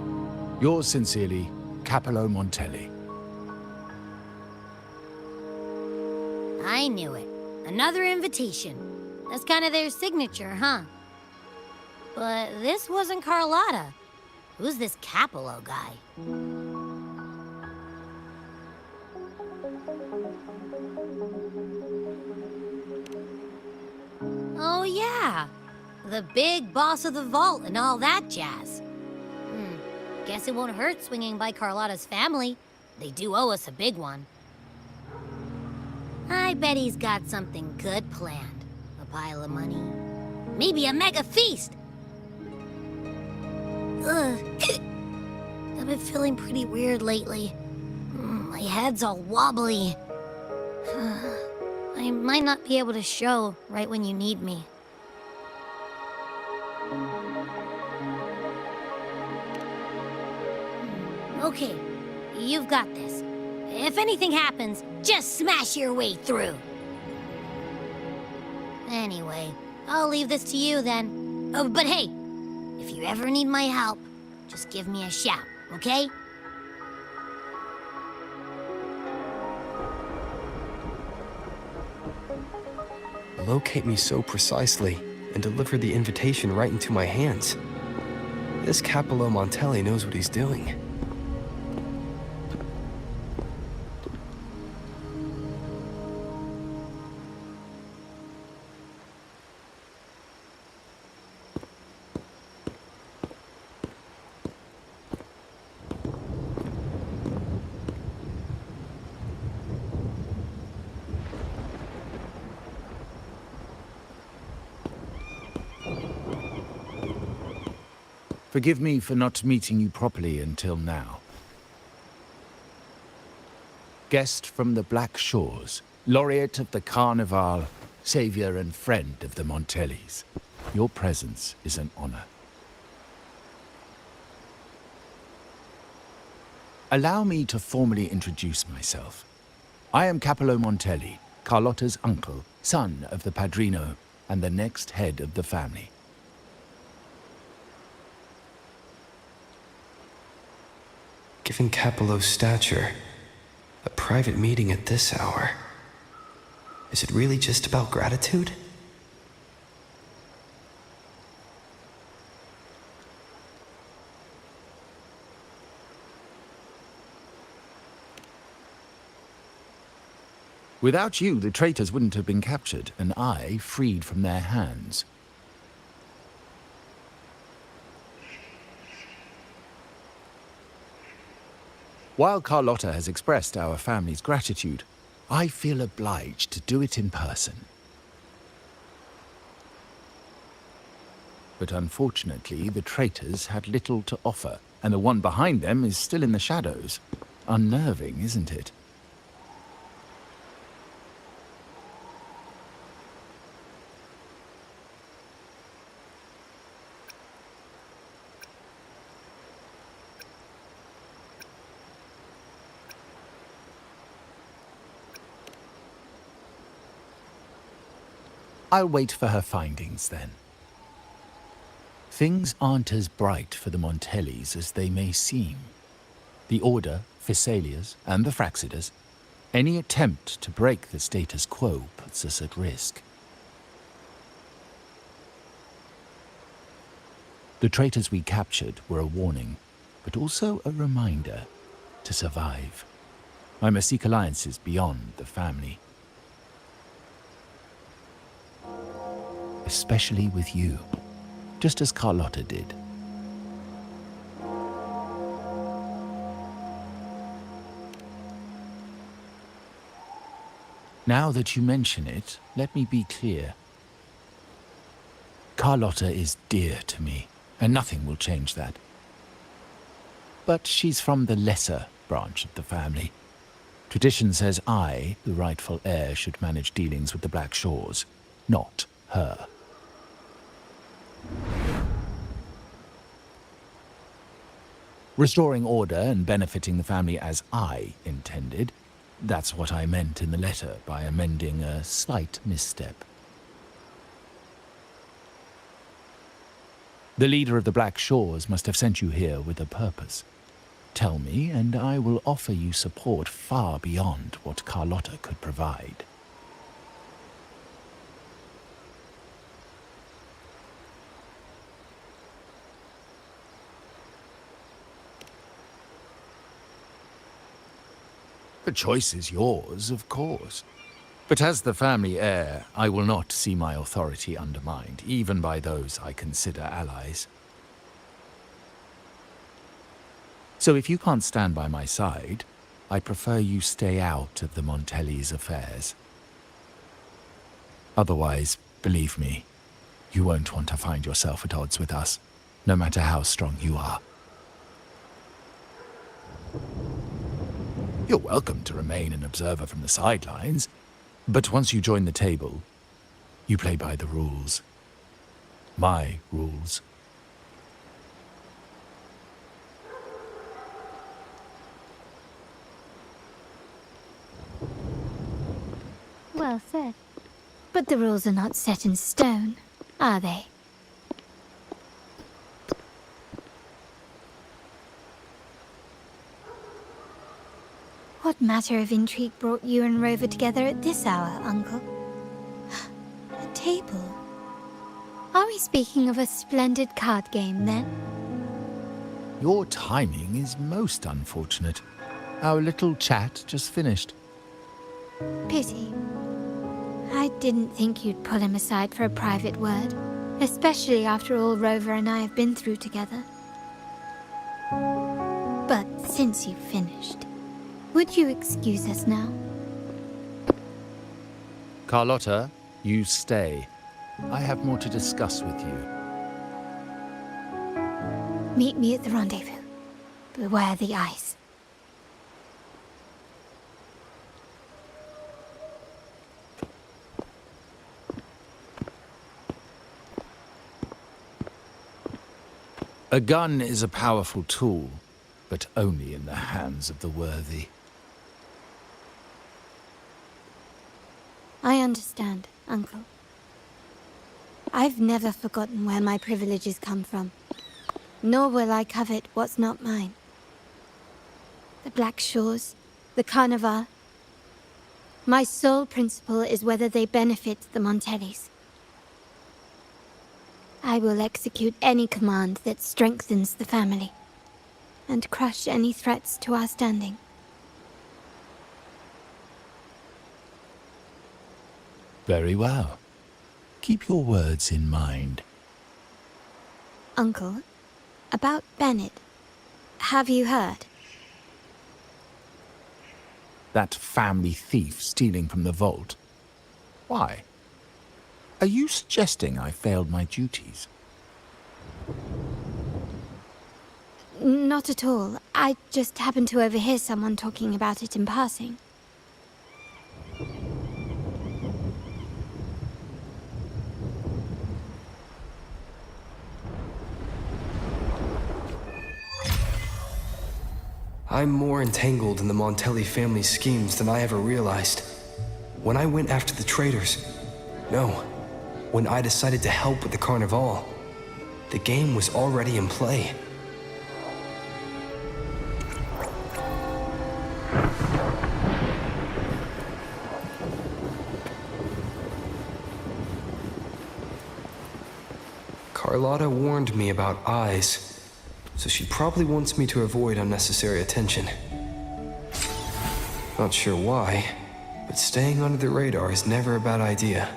Yours sincerely, Capello Montelli. I knew it. Another invitation. That's kind of their signature, huh? But this wasn't Carlotta. Who's this Capello guy? Oh yeah, the big boss of the vault and all that jazz. Guess it won't hurt swinging by Carlotta's family. They do owe us a big one. I bet he's got something good planned. A pile of money. Maybe a mega feast! Ugh. I've been feeling pretty weird lately. My head's all wobbly. I might not be able to show right when you need me. Okay, you've got this. If anything happens, just smash your way through. Anyway, I'll leave this to you then. Oh, but hey, if you ever need my help, just give me a shout, okay? Locate me so precisely and deliver the invitation right into my hands. This Capello Montelli knows what he's doing. Forgive me for not meeting you properly until now. Guest from the Black Shores, laureate of the Carnival, savior and friend of the Montellis. Your presence is an honor. Allow me to formally introduce myself. I am Capello Montelli, Carlotta's uncle, son of the Padrino, and the next head of the family. Given Capello's stature, a private meeting at this hour. Is it really just about gratitude? Without you, the traitors wouldn't have been captured, and I freed from their hands. While Carlotta has expressed our family's gratitude, I feel obliged to do it in person. But unfortunately, the traitors had little to offer, and the one behind them is still in the shadows. Unnerving, isn't it? I'll wait for her findings, then. Things aren't as bright for the Montellis as they may seem. The Order, Physaelias, and the Fraxidas, any attempt to break the status quo puts us at risk. The traitors we captured were a warning, but also a reminder to survive. I must seek alliances beyond the family. Especially with you, just as Carlotta did. Now that you mention it, let me be clear. Carlotta is dear to me, and nothing will change that. But she's from the lesser branch of the family. Tradition says I, the rightful heir, should manage dealings with the Black Shores, not her. Restoring order and benefiting the family as I intended, that's what I meant in the letter by amending a slight misstep. The leader of the Black Shores must have sent you here with a purpose. Tell me, and I will offer you support far beyond what Carlotta could provide. The choice is yours, of course. But as the family heir, I will not see my authority undermined, even by those I consider allies. So if you can't stand by my side, I prefer you stay out of the Montellis' affairs. Otherwise, believe me, you won't want to find yourself at odds with us, no matter how strong you are. You're welcome to remain an observer from the sidelines, but once you join the table, you play by the rules. My rules. Well said. But the rules are not set in stone, are they? What matter of intrigue brought you and Rover together at this hour, Uncle? A table? Are we speaking of a splendid card game, then? Your timing is most unfortunate. Our little chat just finished. Pity. I didn't think you'd pull him aside for a private word, especially after all Rover and I have been through together. But since you've finished, would you excuse us now? Carlotta, you stay. I have more to discuss with you. Meet me at the rendezvous. Beware the ice. A gun is a powerful tool, but only in the hands of the worthy. I understand, Uncle. I've never forgotten where my privileges come from, nor will I covet what's not mine. The Black Shores, the Carnival. My sole principle is whether they benefit the Montellis. I will execute any command that strengthens the family, and crush any threats to our standing. Very well. Keep your words in mind. Uncle, about Bennett, have you heard? That family thief stealing from the vault. Why? Are you suggesting I failed my duties? Not at all. I just happened to overhear someone talking about it in passing. I'm more entangled in the Montelli family schemes than I ever realized. When I went after the traitors, no, when I decided to help with the Carnival, the game was already in play. Carlotta warned me about eyes, so she probably wants me to avoid unnecessary attention. Not sure why, but staying under the radar is never a bad idea.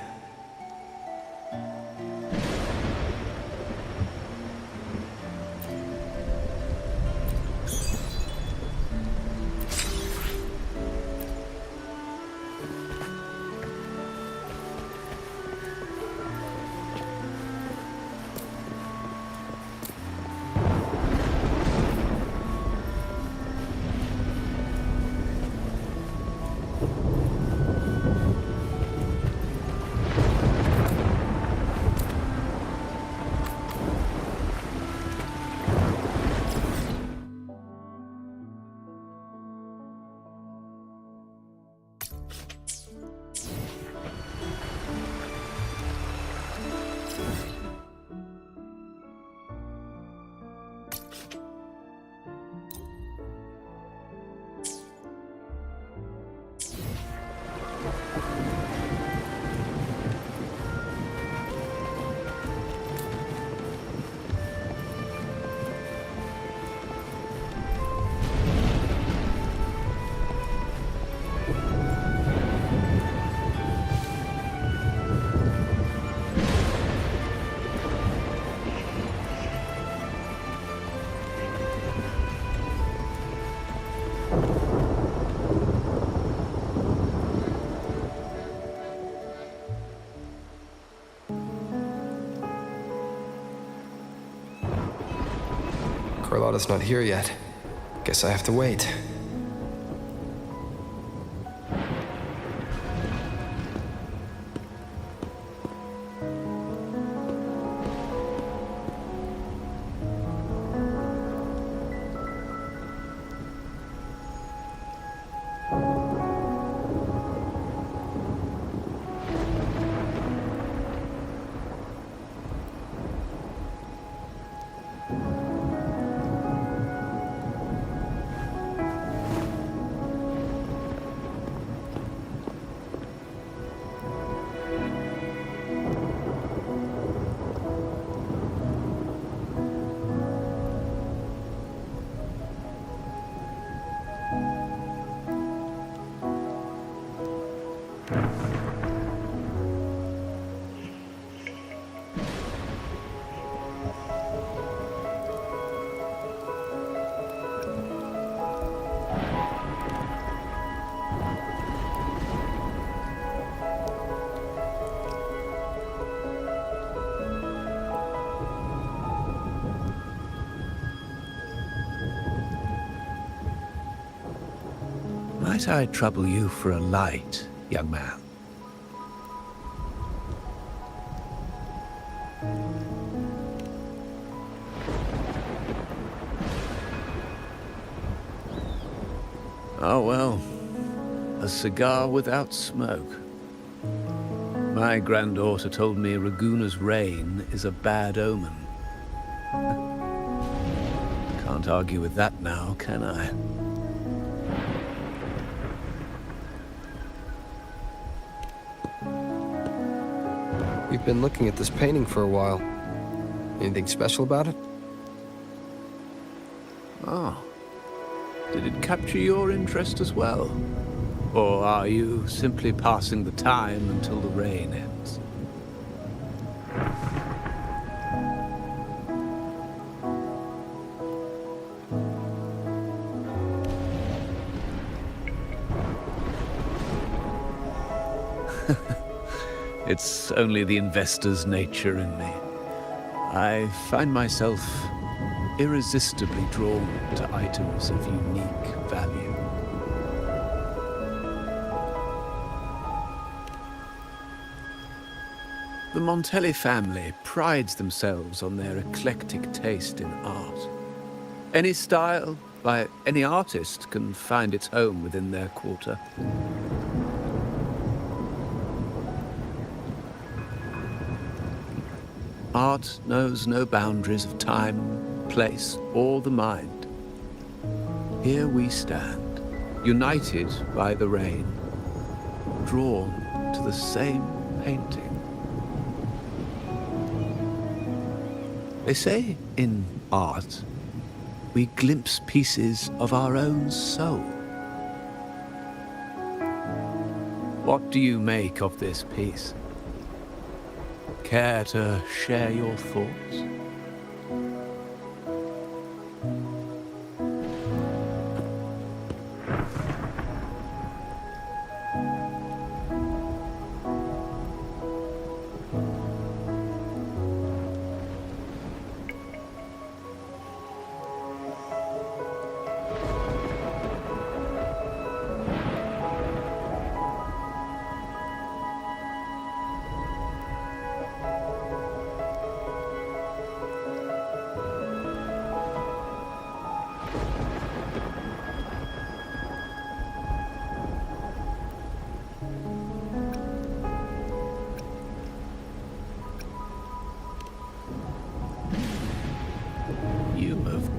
Carlotta's not here yet. Guess I have to wait. Might I trouble you for a light, young man? Oh well, a cigar without smoke. My granddaughter told me Raguna's rain is a bad omen. Can't argue with that now, can I? We've been looking at this painting for a while. Anything special about it? Oh. Did it capture your interest as well? Or are you simply passing the time until the rain ends? It's only the investor's nature in me. I find myself irresistibly drawn to items of unique value. The Montelli family prides themselves on their eclectic taste in art. Any style, by any artist, can find its home within their quarter. Art knows no boundaries of time, place, or the mind. Here we stand, united by the rain, drawn to the same painting. They say in art, we glimpse pieces of our own soul. What do you make of this piece? Care to share your thoughts?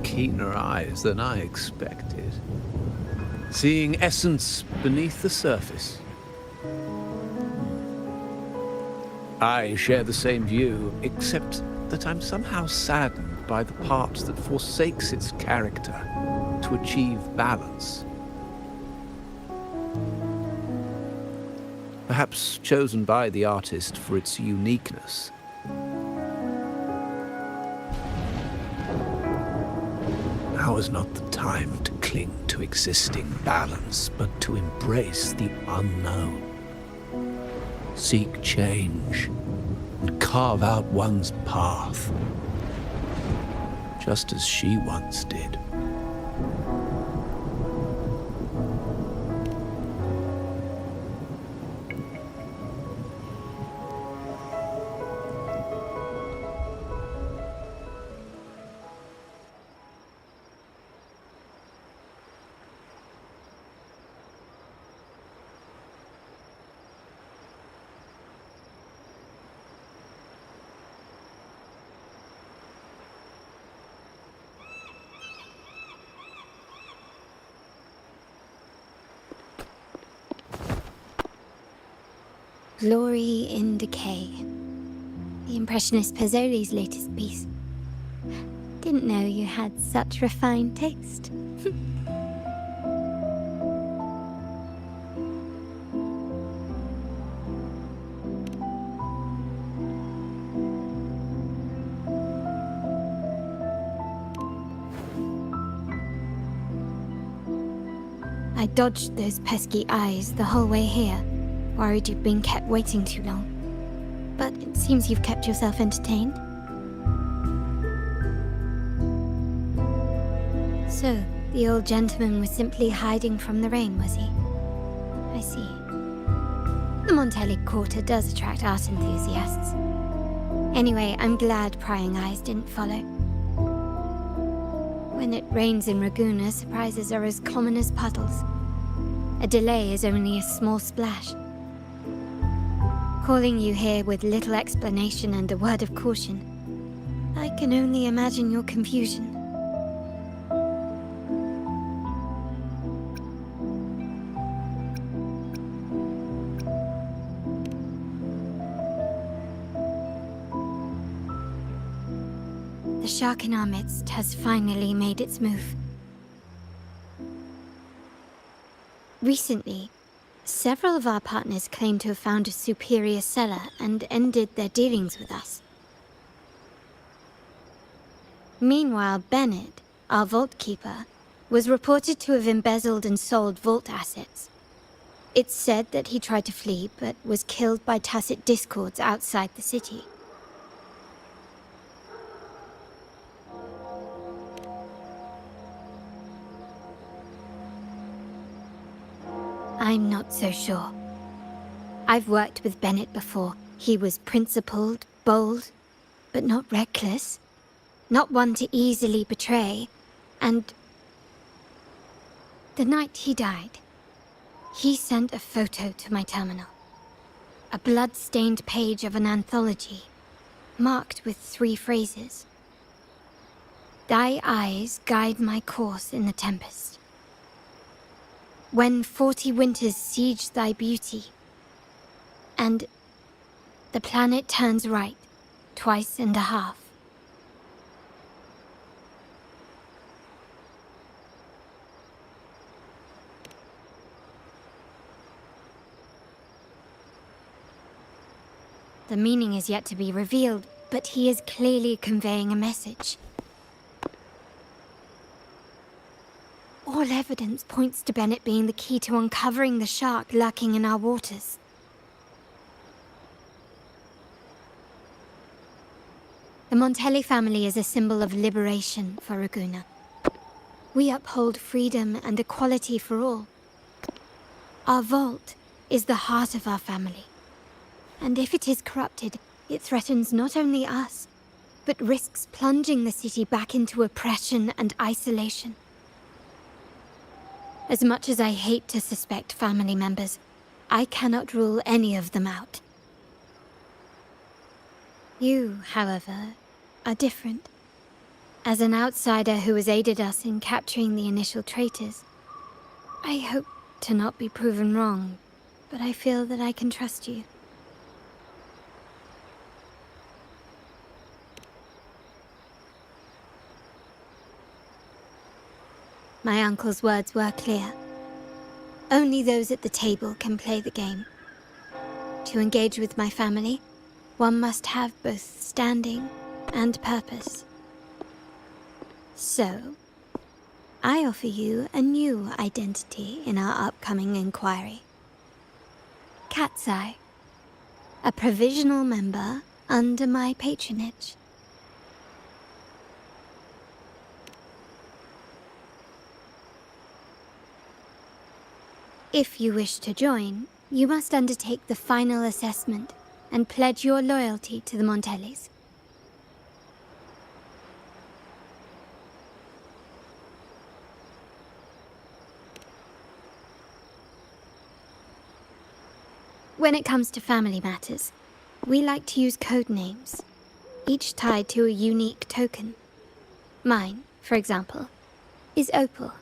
Keener eyes than I expected. Seeing essence beneath the surface. I share the same view, except that I'm somehow saddened by the part that forsakes its character to achieve balance. Perhaps chosen by the artist for its uniqueness. Now is not the time to cling to existing balance, but to embrace the unknown. Seek change and carve out one's path, just as she once did. Glory in Decay. The Impressionist Pazzoli's latest piece. Didn't know you had such refined taste. I dodged those pesky eyes the whole way here. Worried you'd been kept waiting too long. But it seems you've kept yourself entertained. So, the old gentleman was simply hiding from the rain, was he? I see. The Montelli Quarter does attract art enthusiasts. Anyway, I'm glad prying eyes didn't follow. When it rains in Ragusa, surprises are as common as puddles. A delay is only a small splash. Calling you here with little explanation and a word of caution, I can only imagine your confusion. The shark in our midst has finally made its move. Recently, several of our partners claim to have found a superior cellar and ended their dealings with us. Meanwhile, Bennett, our vault keeper, was reported to have embezzled and sold vault assets. It's said that he tried to flee, but was killed by tacit discords outside the city. I'm not so sure. I've worked with Bennett before. He was principled, bold, but not reckless. Not one to easily betray. And the night he died, he sent a photo to my terminal. A blood-stained page of an anthology, marked with 3 phrases. Thy eyes guide my course in the tempest. When 40 winters siege thy beauty, and the planet turns right, 2.5 times. The meaning is yet to be revealed, but he is clearly conveying a message. All evidence points to Bennett being the key to uncovering the shark lurking in our waters. The Montelli family is a symbol of liberation for Ragusa. We uphold freedom and equality for all. Our vault is the heart of our family. And if it is corrupted, it threatens not only us, but risks plunging the city back into oppression and isolation. As much as I hate to suspect family members, I cannot rule any of them out. You, however, are different. As an outsider who has aided us in capturing the initial traitors, I hope to not be proven wrong, but I feel that I can trust you. My uncle's words were clear. Only those at the table can play the game. To engage with my family, one must have both standing and purpose. So, I offer you a new identity in our upcoming inquiry. Cat's Eye, a provisional member under my patronage. If you wish to join, you must undertake the final assessment and pledge your loyalty to the Montellis. When it comes to family matters, we like to use code names, each tied to a unique token. Mine, for example, is Opal.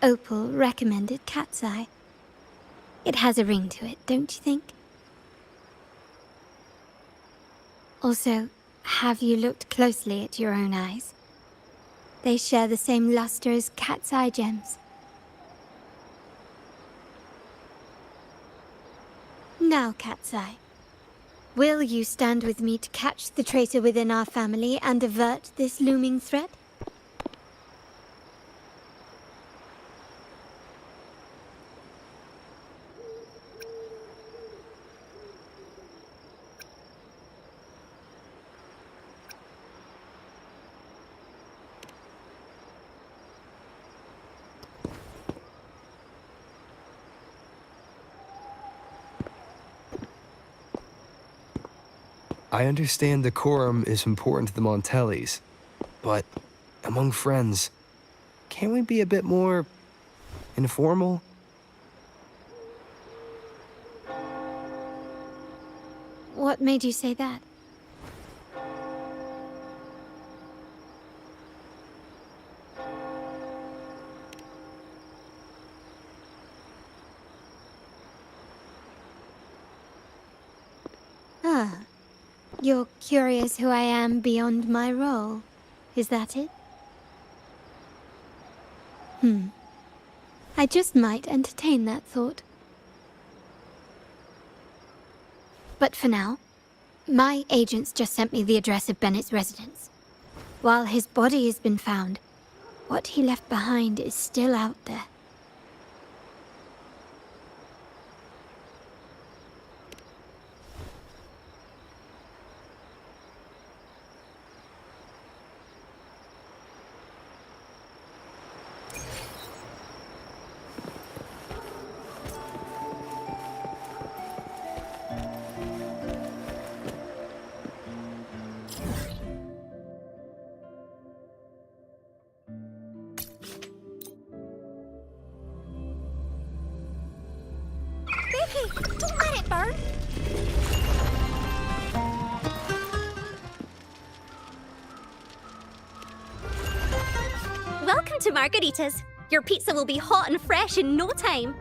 Opal recommended Cat's Eye. It has a ring to it, don't you think? Also, have you looked closely at your own eyes? They share the same luster as Cat's Eye gems. Now, Cat's Eye, will you stand with me to catch the traitor within our family and avert this looming threat? I understand decorum is important to the Montellis, but among friends, can't we be a bit more informal? What made you say that? Ah, you're curious who I am beyond my role. Is that it? I just might entertain that thought. But for now, my agents just sent me the address of Bennett's residence. While his body has been found, what he left behind is still out there. Don't let it burn! Welcome to Margarita's. Your pizza will be hot and fresh in no time.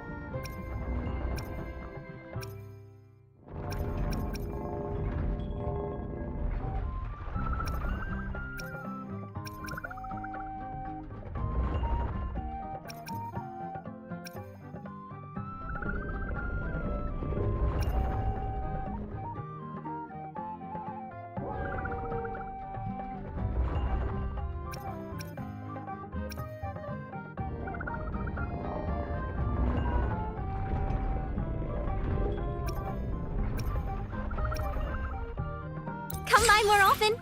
Come by more often.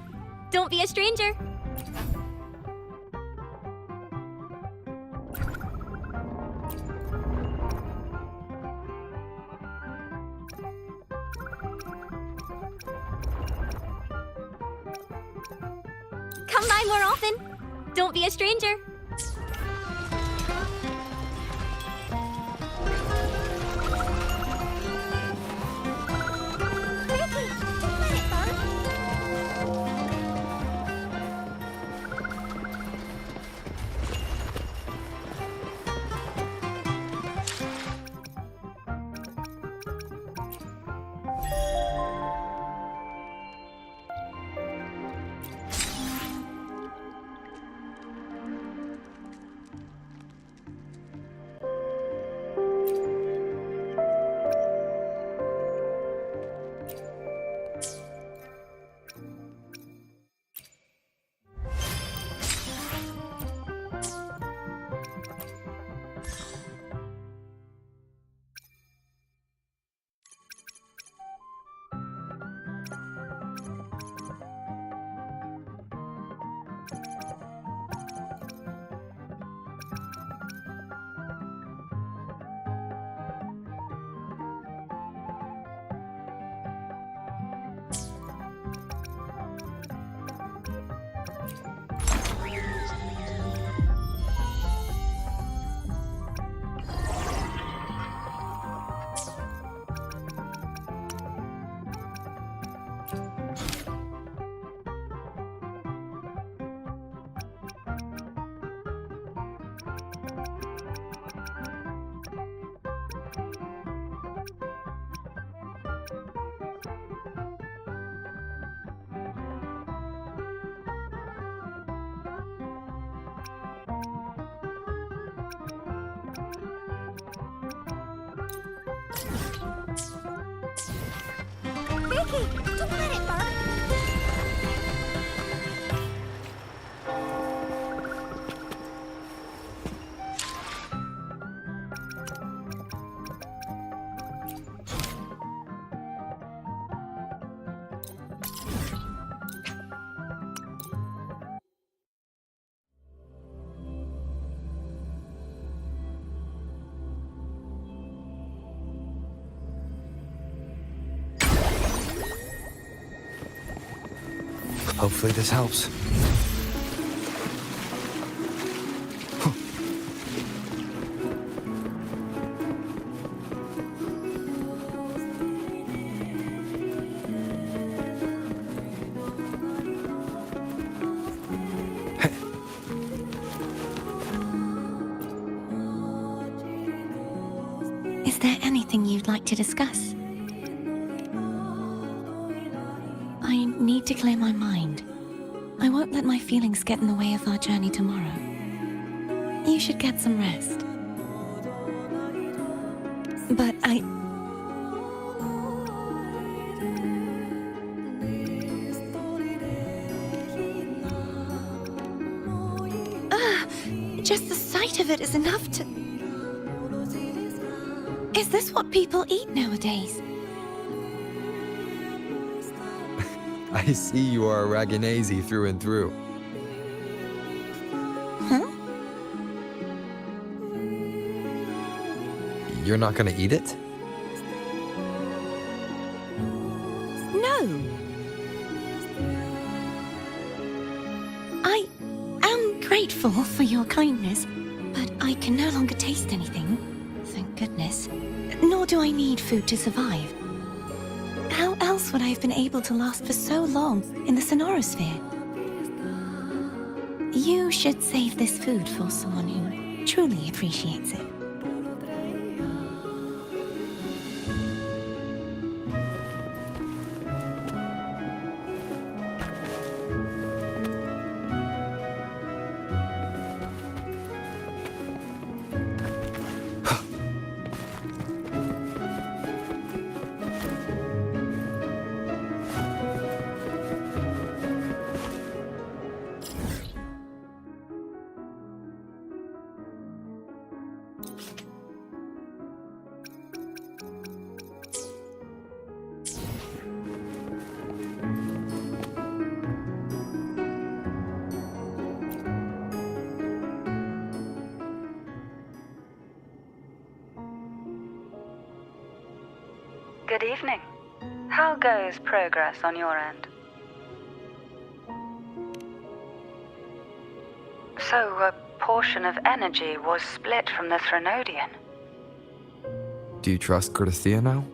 Don't be a stranger. Come by more often. Don't be a stranger. Vicky, don't let it burn! Hopefully this helps. Is there anything you'd like to discuss? I need to clear my mind. I won't let my feelings get in the way of our journey tomorrow. You should get some rest. But just the sight of it is enough to... Is this what people eat nowadays? I see you are a Raganese through and through. Huh? You're not gonna eat it? No. I am grateful for your kindness, but I can no longer taste anything. Thank goodness. Nor do I need food to survive. How else would I have been able to last for so long in the Sonorosphere? You should save this food for someone who truly appreciates it. Good evening. How goes progress on your end? So, a portion of energy was split from the Threnodian. Do you trust Cordesia now?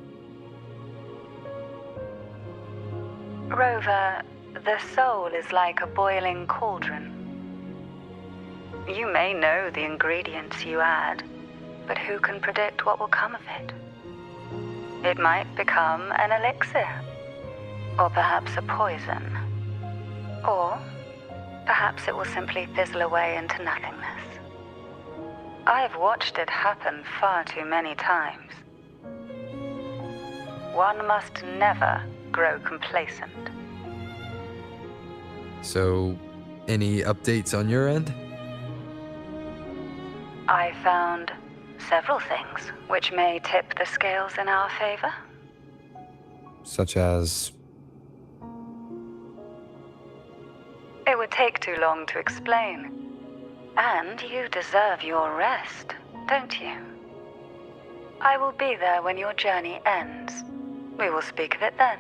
Rover, the soul is like a boiling cauldron. You may know the ingredients you add, but who can predict what will come of it? It might become an elixir, or perhaps a poison, or perhaps it will simply fizzle away into nothingness. I've watched it happen far too many times. One must never grow complacent. So, any updates on your end? I found several things which may tip the scales in our favor. Such as... It would take too long to explain. And you deserve your rest, don't you? I will be there when your journey ends. We will speak of it then.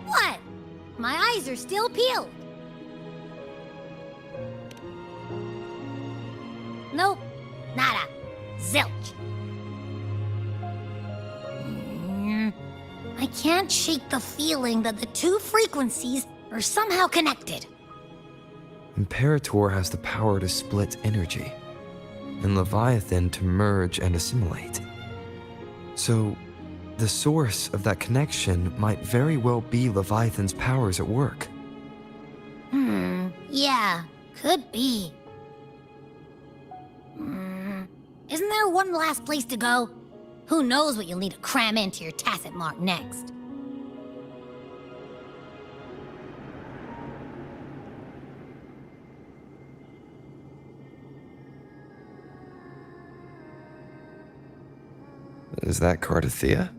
What? My eyes are still peeled. Nope. Nada. Zilch. I can't shake the feeling that the two frequencies are somehow connected. Imperator has the power to split energy, and Leviathan to merge and assimilate. So, the source of that connection might very well be Leviathan's powers at work. Yeah, could be. Isn't there one last place to go? Who knows what you'll need to cram into your tacit mark next? Is that Cardathea?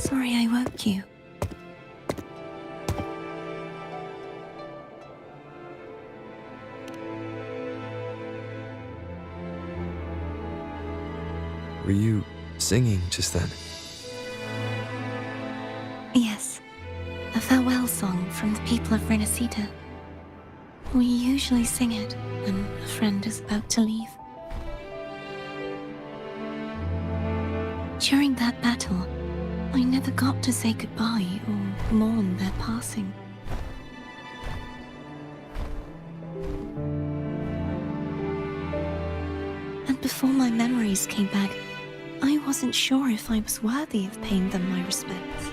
Sorry I woke you. Were you singing just then? Yes, a farewell song from the people of Renacita. We usually sing it when a friend is about to leave. During that battle, I never got to say goodbye or mourn their passing. And before my memories came back, I wasn't sure if I was worthy of paying them my respects.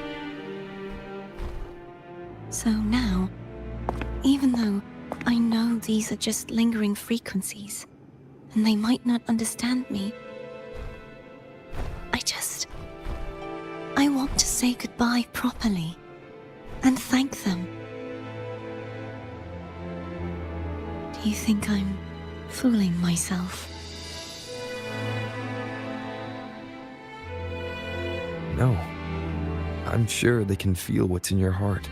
So now, even though I know these are just lingering frequencies, and they might not understand me, I want to say goodbye properly and thank them. Do you think I'm fooling myself? No. I'm sure they can feel what's in your heart.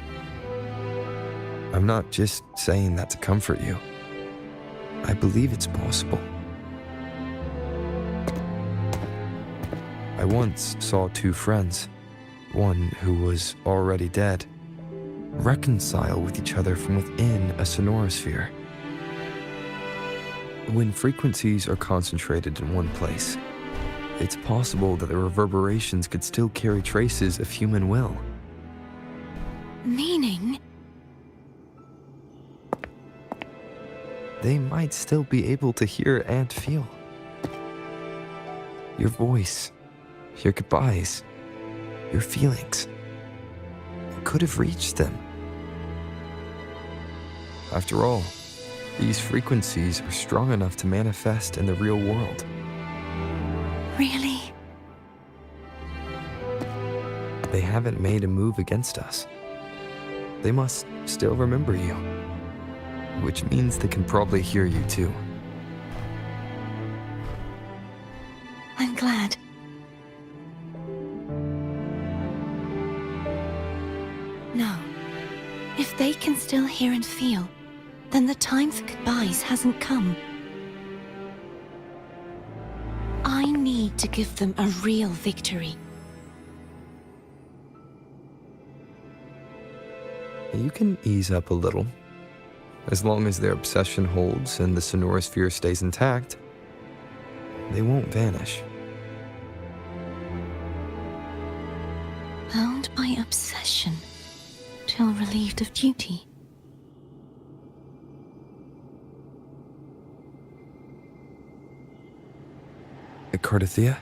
I'm not just saying that to comfort you. I believe it's possible. I once saw two friends, one who was already dead, reconcile with each other from within a sonorosphere. When frequencies are concentrated in one place, it's possible that the reverberations could still carry traces of human will. Meaning? They might still be able to hear and feel. Your voice, your goodbyes, your feelings. It could have reached them. After all, these frequencies are strong enough to manifest in the real world. Really? They haven't made a move against us. They must still remember you, which means they can probably hear you too. I'm glad. No. If they can still hear and feel, then the time for goodbyes hasn't come. I need to give them a real victory. You can ease up a little. As long as their obsession holds and the sonorosphere stays intact, they won't vanish. Bound by obsession, till relieved of duty. Cardathea?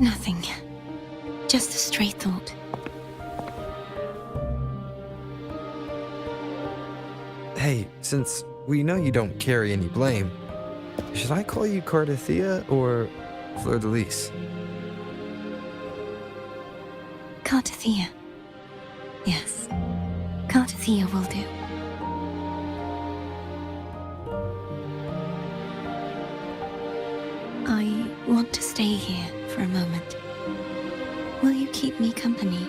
Nothing. Just a stray thought. Hey, since we know you don't carry any blame, should I call you Cardathea or Fleur-de-Lis? Cardathea. Yes. Cardathea will do. I want to stay here for a moment. Will you keep me company?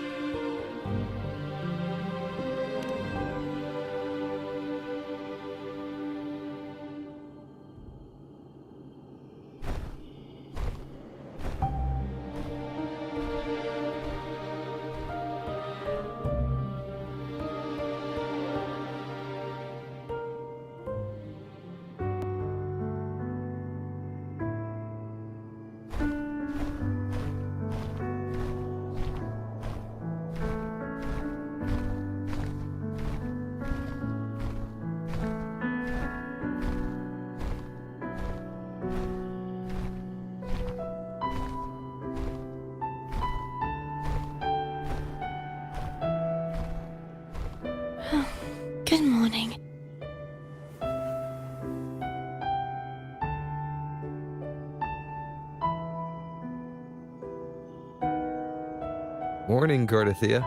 Good morning. Morning, Cardathea.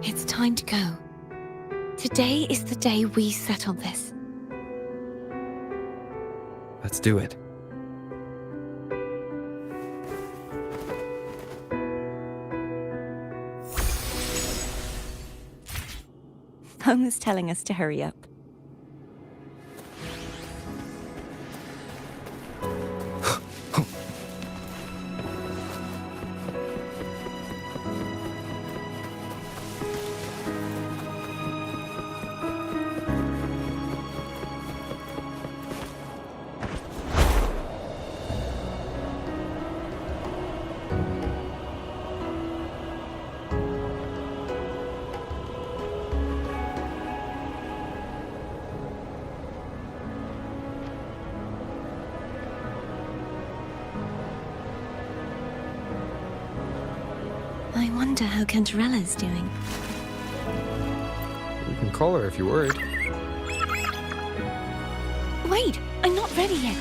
It's time to go. Today is the day we settle this. Let's do it. Phone was telling us to hurry up. I wonder how Cantarella's doing. You can call her if you're worried. Wait, I'm not ready yet.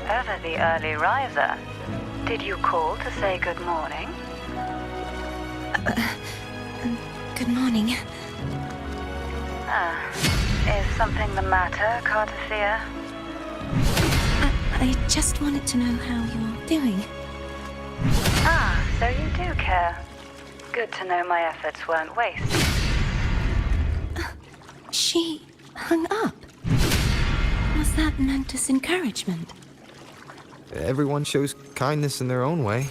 Ever the early riser. Did you call to say good morning? Good morning. Is something the matter, Cartathea? I just wanted to know how you're doing. So you do care. Good to know my efforts weren't wasted. She hung up. Was that meant as encouragement? Everyone shows kindness in their own way.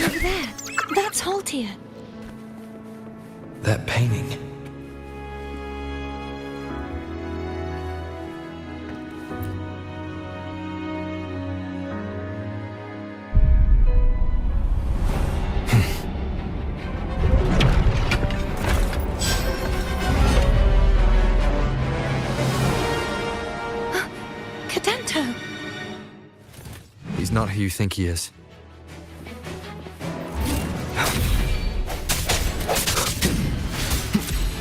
Over there. That's Haltia. That painting. Cadento! He's not who you think he is.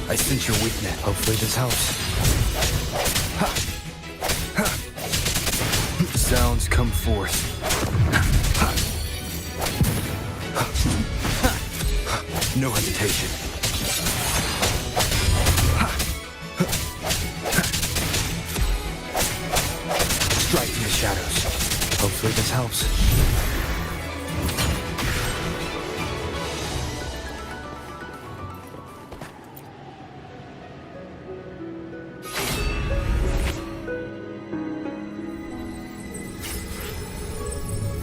I sense your weakness. Hopefully this helps. Sounds come forth. No hesitation. Strike from the shadows. Hopefully this helps.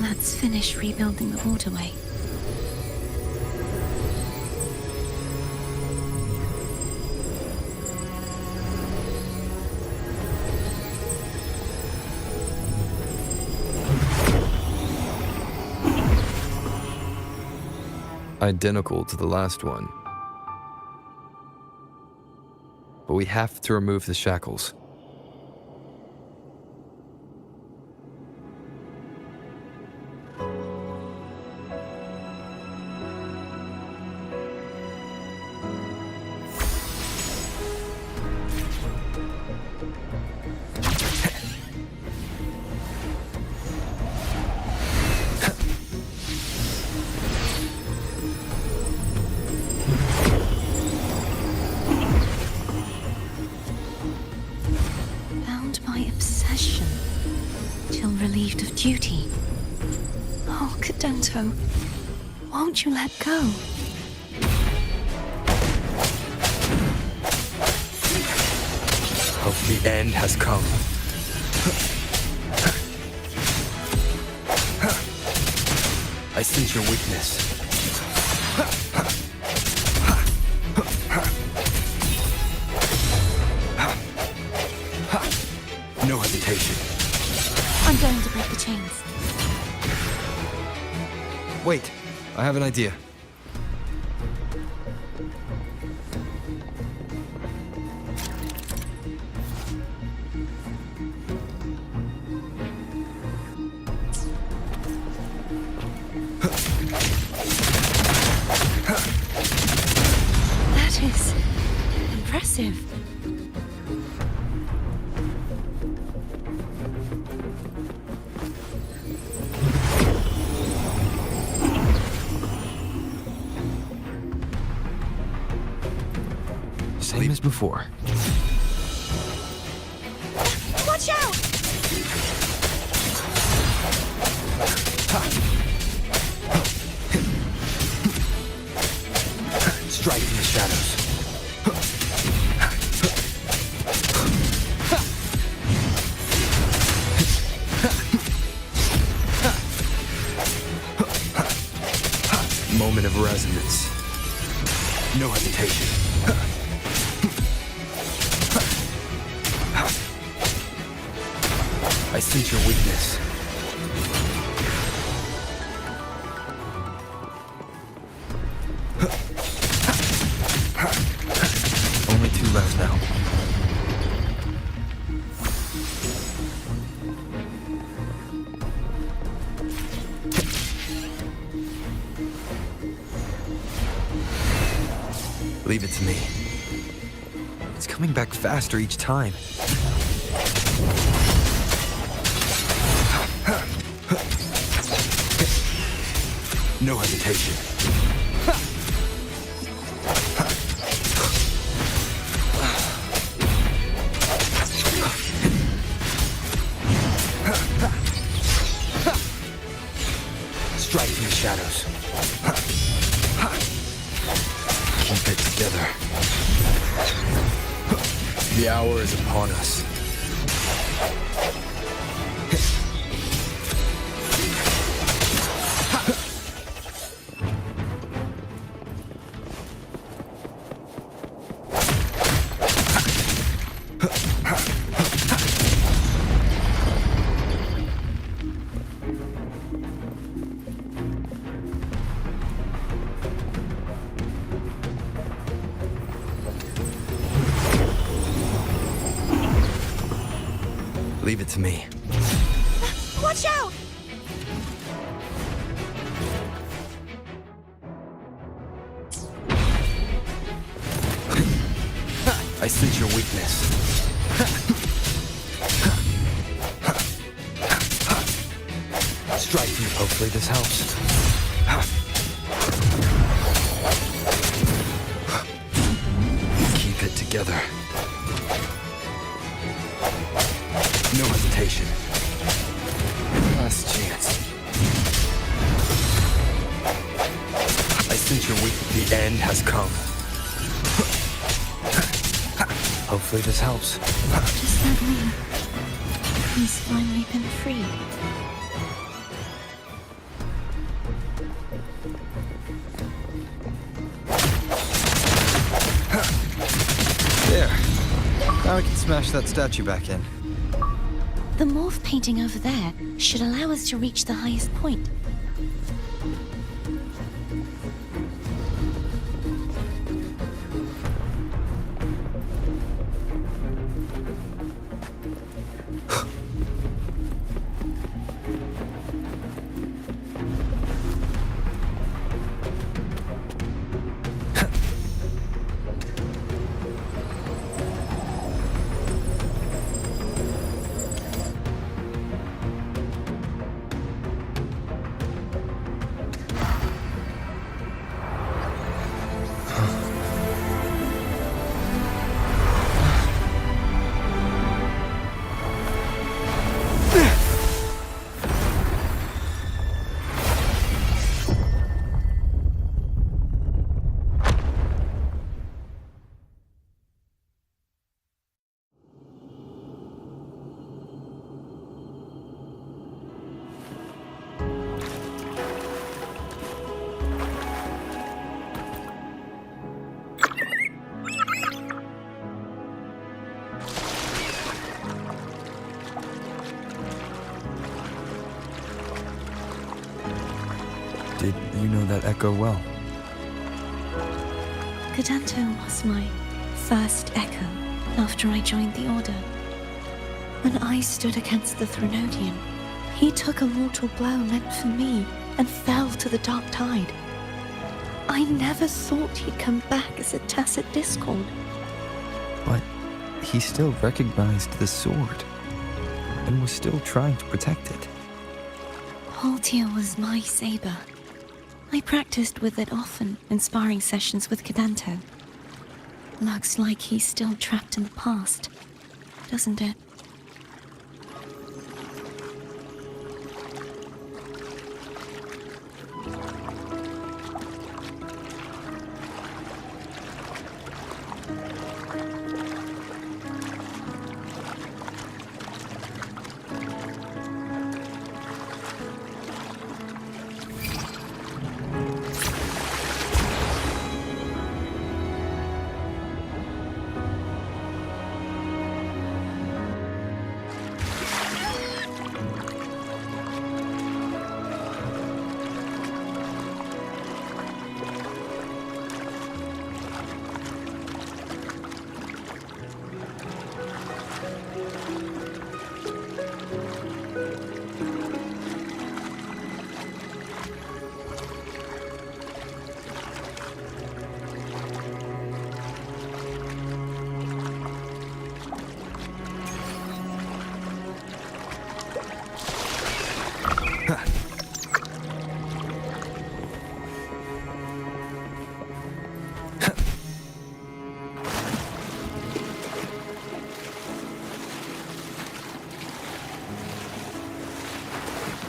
Let's finish rebuilding the waterway. Identical to the last one. But we have to remove the shackles. Bound by obsession, till relieved of duty. Oh, Cadento, won't you let go? Hope the end has come. I sense your weakness. No hesitation. I'm going to break the chains. Wait, I have an idea. That is impressive. Same as before. Watch out! Strike in the shadows. Moment of resonance. No hesitation. I sense your weakness. Only 2 left now. Leave it to me. It's coming back faster each time. No hesitation. Strike in the shadows. Keep it together. The hour is upon us. Leave it to me. Watch out! I sense your weakness. Strike you. Hopefully this helps. Keep it together. No hesitation. Last chance. I sense your weakness. The end has come. Hopefully this helps. Does that mean he's finally been freed? There. Now I can smash that statue back in. The morph painting over there should allow us to reach the highest point. Did you know that echo well? Gadanto was my first echo after I joined the Order. When I stood against the Threnodian, he took a mortal blow meant for me and fell to the dark tide. I never thought he'd come back as a tacit discord. But he still recognized the sword and was still trying to protect it. Haltia was my saber. I practiced with it often in sparring sessions with Cadanto. Looks like he's still trapped in the past, doesn't it?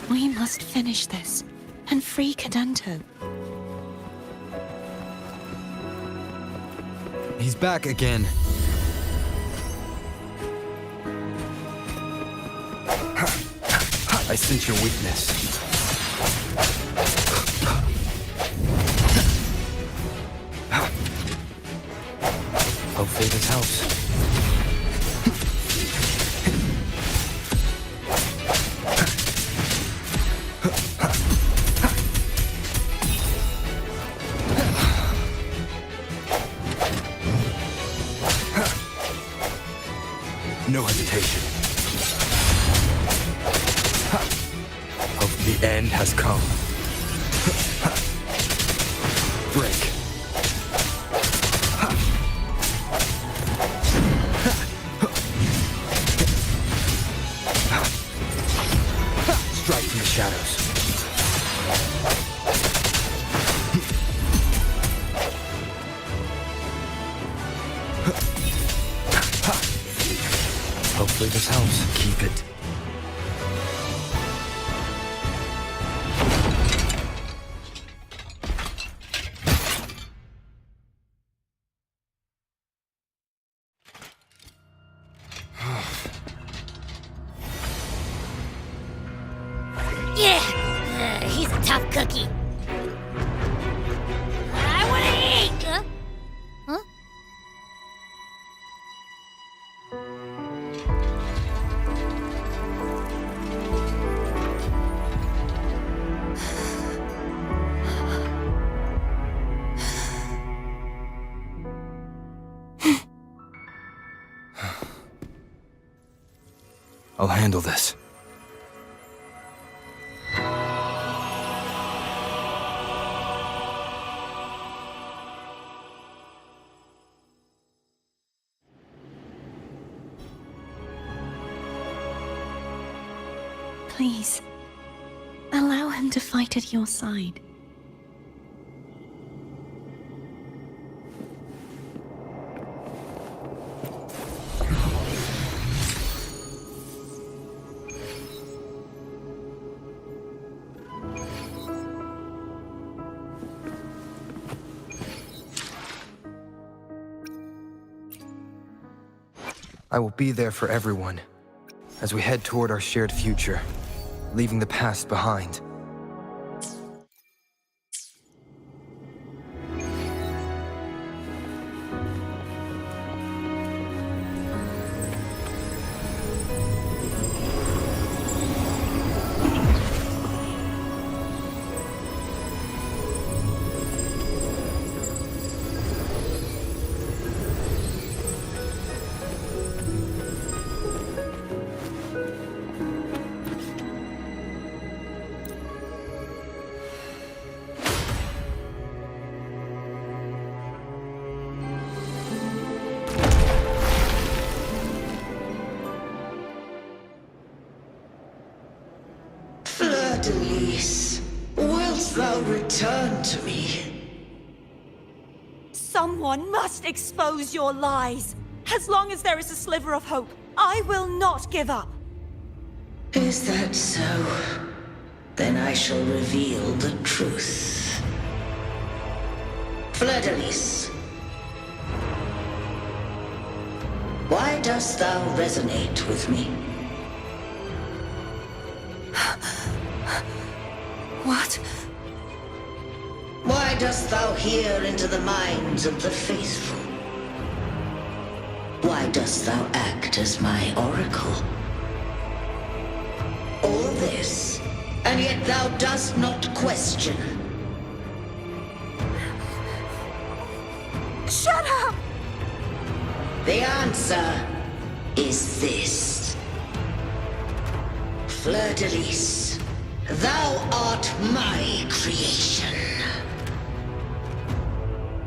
We must finish this and free Cadanto. He's back again. I sense your weakness. Hopefully this helps. No hesitation. Hope the end has come. Break. Strike from the shadows. Hopefully this helps. Keep it. Yeah! He's a tough cookie. I want to eat! Huh? I'll handle this. Please, allow him to fight at your side. I will be there for everyone as we head toward our shared future, leaving the past behind. Someone must expose your lies. As long as there is a sliver of hope, I will not give up. Is that so? Then I shall reveal the truth. Fleur-de-Lis, why dost thou resonate with me? What? Why dost thou hear into the minds of the faithful? Why dost thou act as my oracle? All this, and yet thou dost not question. Shut up! The answer is this. Fleur-de-Lis, thou art my creation.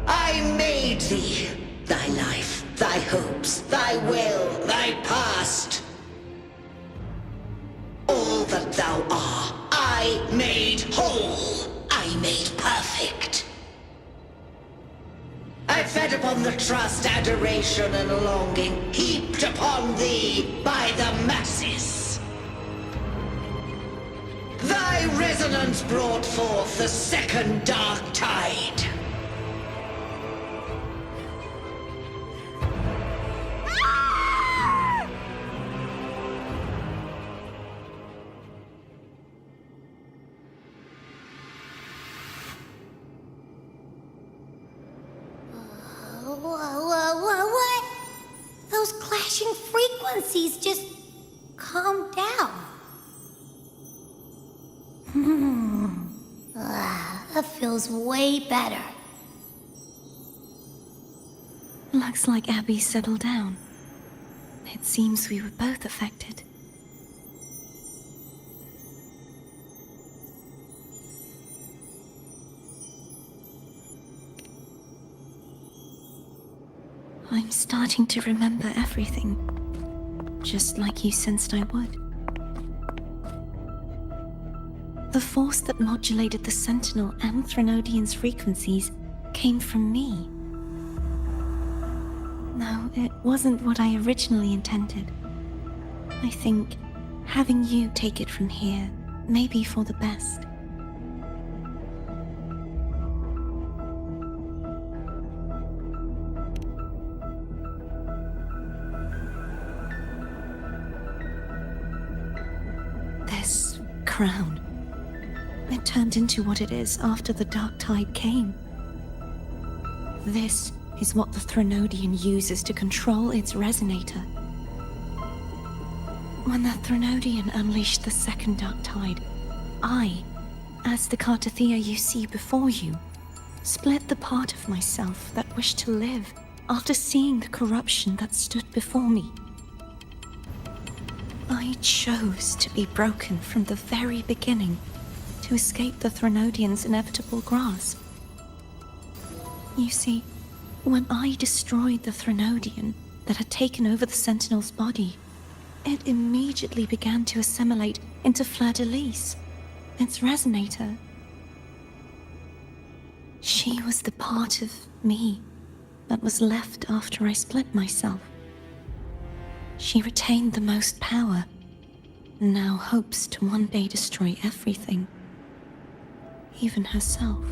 I made thee, thy life, thy hopes, thy will, thy past. All that thou art, I made whole. I made perfect. I fed upon the trust, adoration, and longing heaped upon thee by the masses. Thy resonance brought forth the second dark tide. What? Those clashing frequencies just calm down. That feels way better. Looks like Abby settled down. It seems we were both affected. I'm starting to remember everything, just like you sensed I would. The force that modulated the Sentinel and Threnodian's frequencies came from me. No, it wasn't what I originally intended. I think having you take it from here may be for the best. This crown, it turned into what it is after the Dark Tide came. This is what the Threnodian uses to control its resonator. When the Threnodian unleashed the second Dark Tide, I, as the Cartothea you see before you, split the part of myself that wished to live after seeing the corruption that stood before me. I chose to be broken from the very beginning to escape the Threnodian's inevitable grasp. You see, when I destroyed the Threnodian that had taken over the Sentinel's body, it immediately began to assimilate into Fleur-de-Lis, its resonator. She was the part of me that was left after I split myself. She retained the most power, and now hopes to one day destroy everything, even herself.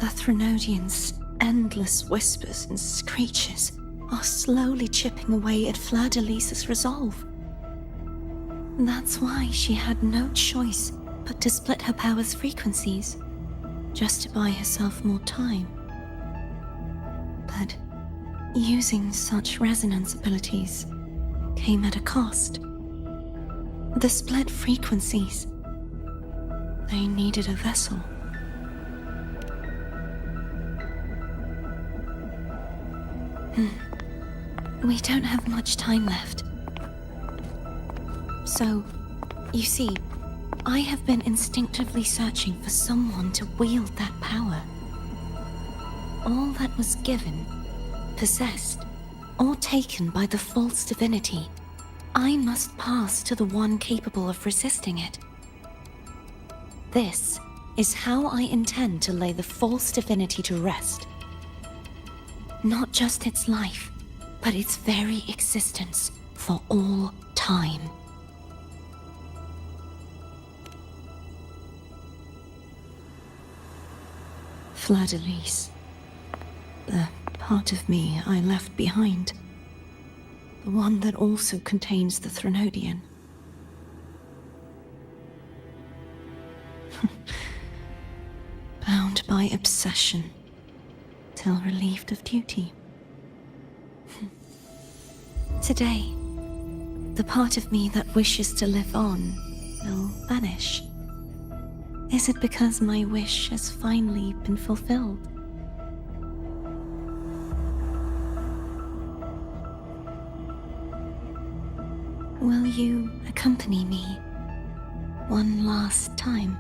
The Threnodian's endless whispers and screeches are slowly chipping away at Fleur-de-Lis's resolve. That's why she had no choice but to split her power's frequencies, just to buy herself more time. But using such resonance abilities came at a cost. The split frequencies, they needed a vessel. We don't have much time left. So, you see, I have been instinctively searching for someone to wield that power. All that was given, possessed, or taken by the false divinity, I must pass to the one capable of resisting it. This is how I intend to lay the false divinity to rest. Not just its life, but its very existence for all time. Fleur-de-Lis. The part of me I left behind. The one that also contains the Threnodian. Bound by obsession, till relieved of duty. Today, the part of me that wishes to live on will vanish. Is it because my wish has finally been fulfilled? Will you accompany me one last time?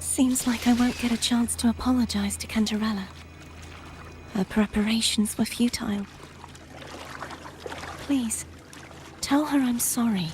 Seems like I won't get a chance to apologize to Cantarella. Her preparations were futile. Please, tell her I'm sorry.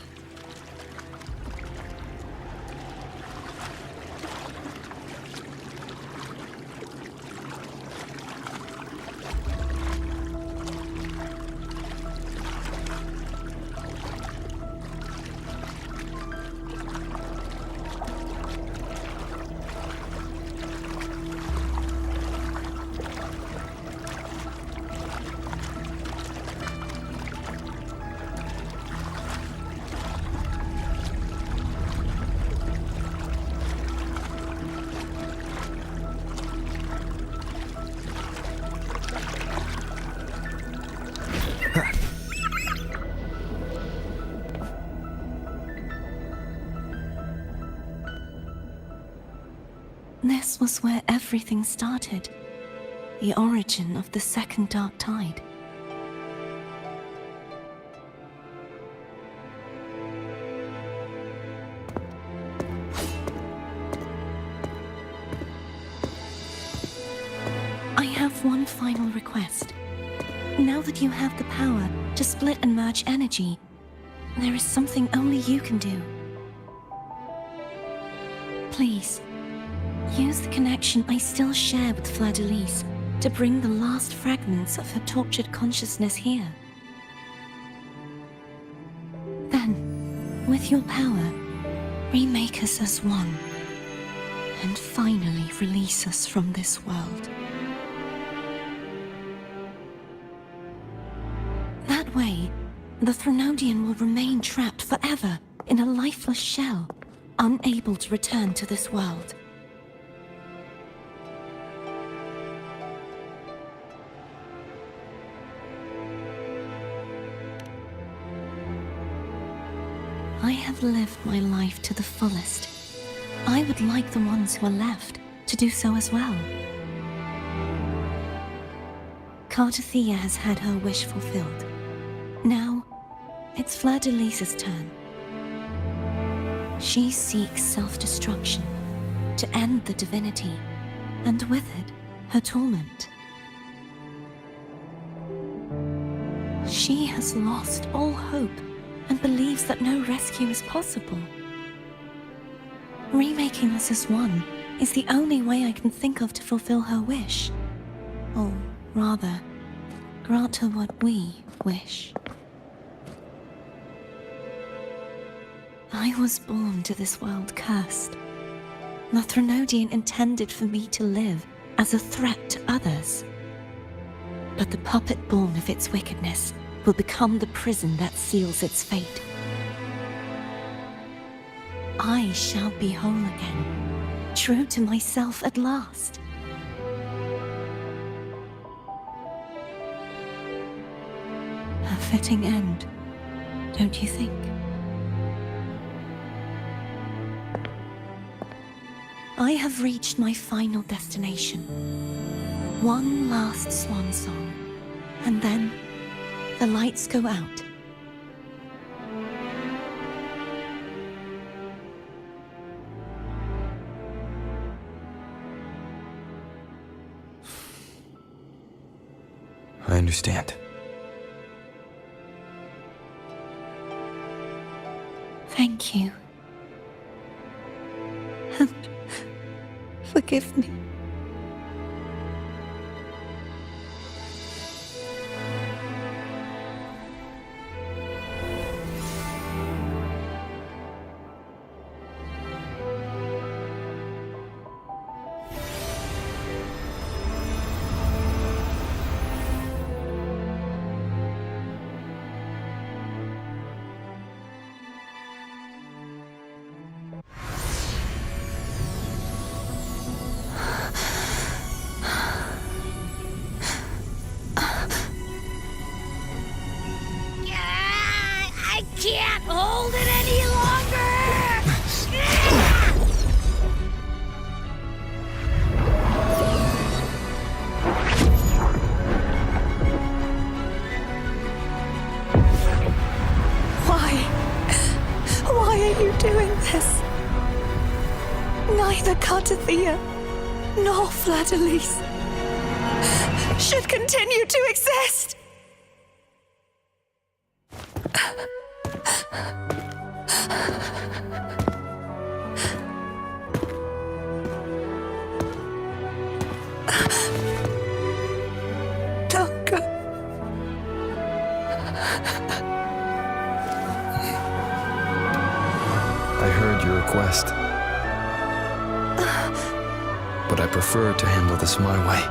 This was where everything started. The origin of the second dark tide. I have one final request. Now that you have the power to split and merge energy, there is something only you can do. Please, use the connection I still share with Fleur-de-Lis to bring the last fragments of her tortured consciousness here. Then, with your power, remake us as one, and finally release us from this world. That way, the Threnodian will remain trapped forever in a lifeless shell, unable to return to this world. I have lived my life to the fullest. I would like the ones who are left to do so as well. Cartathea has had her wish fulfilled. Now, it's Fleur-de-Lis's turn. She seeks self-destruction to end the divinity, and with it, her torment. She has lost all hope and believes that no rescue is possible. Remaking us as one is the only way I can think of to fulfill her wish. Or rather, grant her what we wish. I was born to this world cursed. The Threnodian intended for me to live as a threat to others, But the puppet born of its wickedness will become the prison that seals its fate. I shall be whole again, true to myself at last. A fitting end, don't you think? I have reached my final destination. One last swan song, and then the lights go out. I understand. Thank you. And forgive me. I can't hold it any longer! Why are you doing this? Neither Cartathea nor Fladalise should continue to exist! Don't go. I heard your request. But I prefer to handle this my way.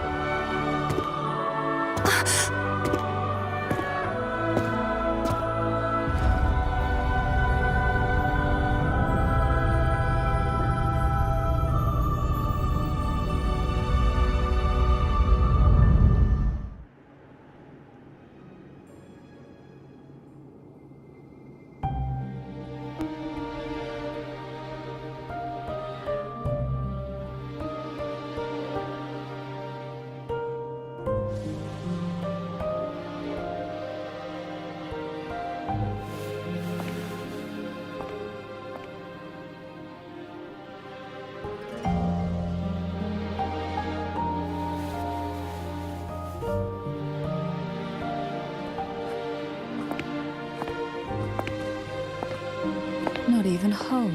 Not even whole,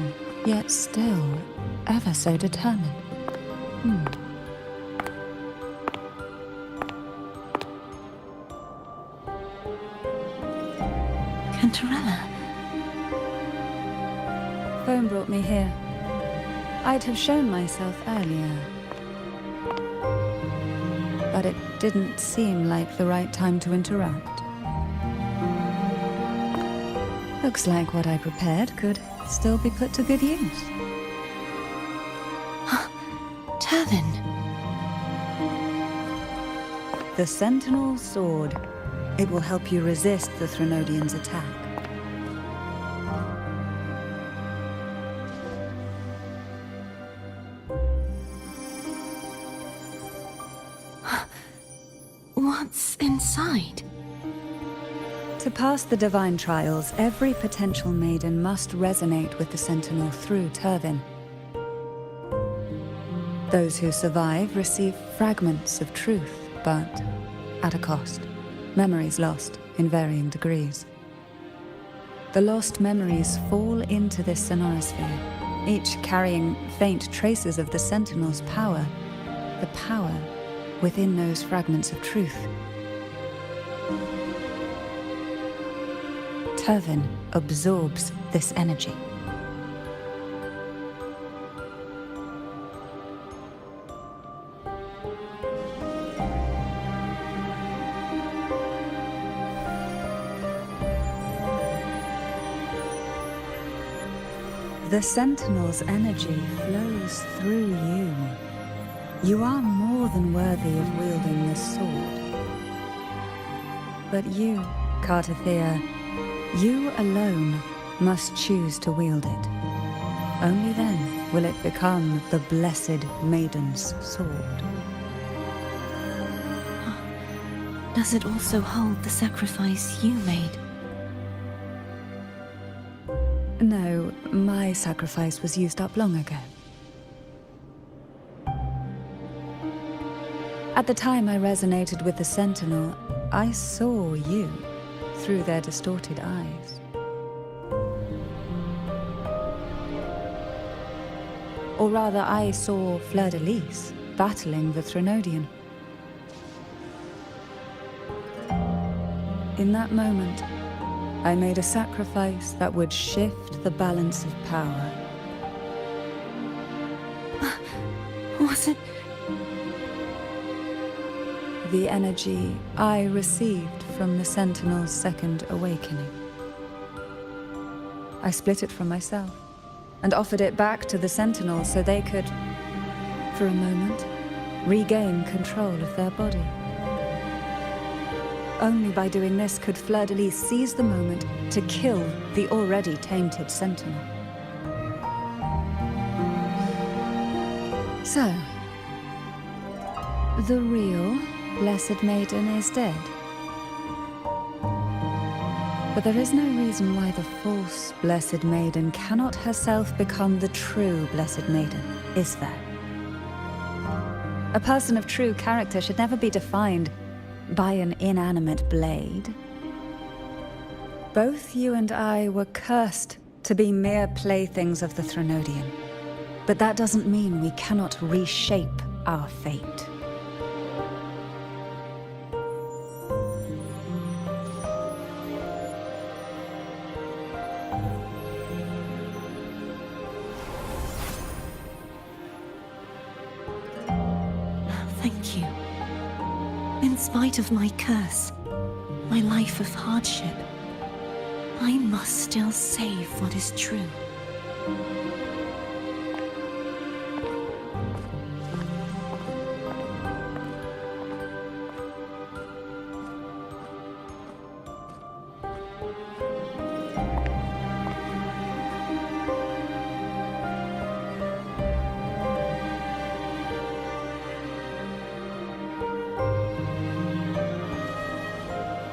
yet still ever so determined. Cantarella. Phone brought me here. I'd have shown myself earlier. But it didn't seem like the right time to interrupt. Looks like what I prepared could still be put to good use. Turvin. The Sentinel's sword. It will help you resist the Threnodians' attack. What's inside? To pass the divine trials, every potential maiden must resonate with the Sentinel through Turvin. Those who survive receive fragments of truth, but at a cost. Memories lost in varying degrees. The lost memories fall into this sonorosphere, each carrying faint traces of the Sentinel's power, the power within those fragments of truth. Turvin absorbs this energy. The Sentinel's energy flows through you. You are more than worthy of wielding this sword. But you, Cartathea, you alone must choose to wield it. Only then will it become the Blessed Maiden's sword. Does it also hold the sacrifice you made? No, my sacrifice was used up long ago. At the time I resonated with the Sentinel, I saw you through their distorted eyes. Or rather, I saw Fleur-de-Lis battling the Threnodian. In that moment, I made a sacrifice that would shift the balance of power. Was it? The energy I received from the Sentinel's second awakening. I split it from myself and offered it back to the Sentinel so they could, for a moment, regain control of their body. Only by doing this could Fleur-de-Lis seize the moment to kill the already tainted Sentinel. So, the real Blessed Maiden is dead. But there is no reason why the false Blessed Maiden cannot herself become the true Blessed Maiden, is there? A person of true character should never be defined by an inanimate blade. Both you and I were cursed to be mere playthings of the Threnodian. But that doesn't mean we cannot reshape our fate. Thank you. In spite of my curse, my life of hardship, I must still save what is true.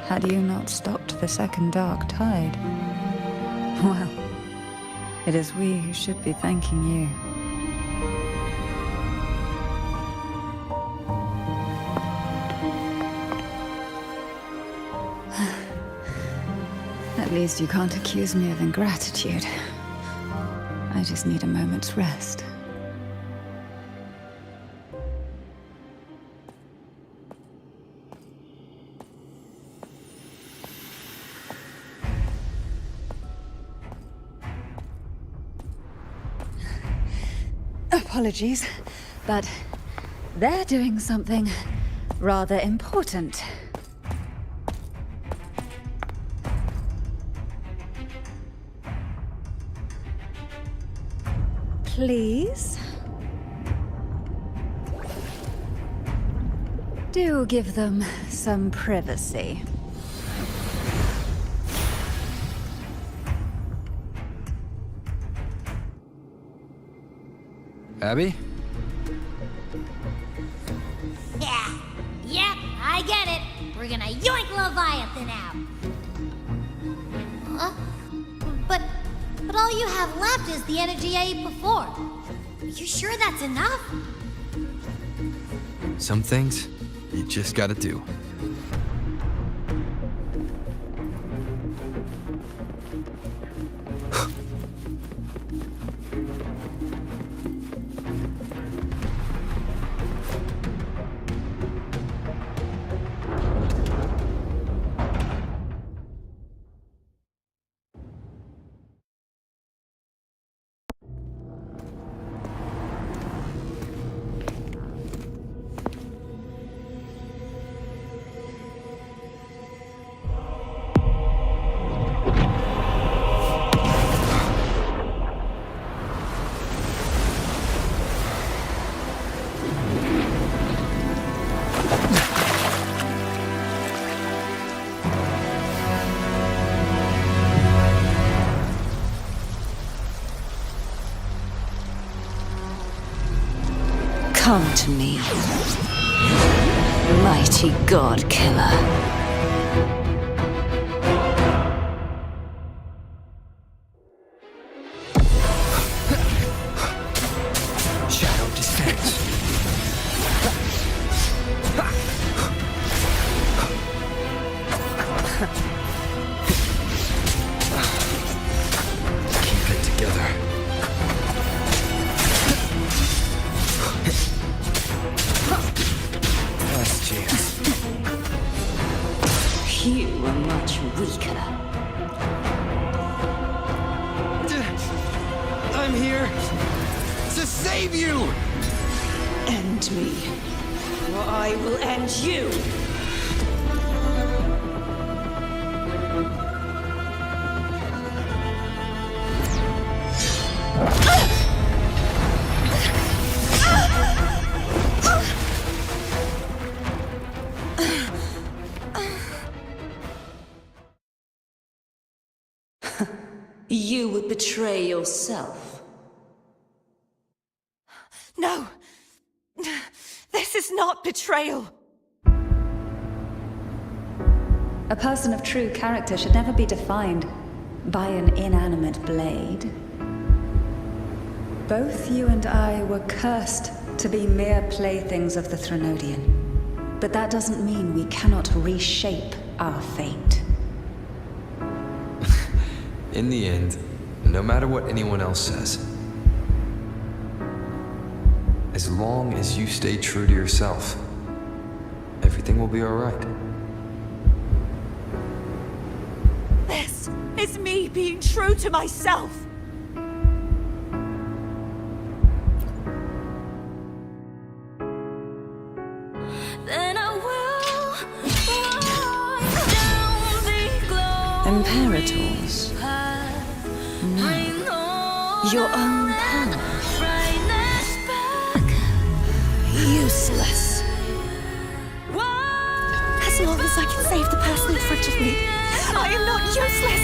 Had you not stopped the second dark tide? Well, it is we who should be thanking you. At least you can't accuse me of ingratitude. I just need a moment's rest. Apologies, but they're doing something rather important. Please? Do give them some privacy. Abby? Yeah, yep, I get it. We're gonna yoink Leviathan out. Huh? But all you have left is the energy I ate before. Are you sure that's enough? Some things you just gotta do. Come to me, mighty god killer. Shadow descends. Keep it together. Last chance. You are much weaker. I'm here to save you! End me, or I will end you. You would betray yourself. No! This is not betrayal! A person of true character should never be defined by an inanimate blade. Both you and I were cursed to be mere playthings of the Threnodian. But that doesn't mean we cannot reshape our fate. In the end, no matter what anyone else says, as long as you stay true to yourself, everything will be all right. This is me being true to myself! Then I will Imperators. No. Your own power. Useless. As long as I can save the person in front of me, I am not useless!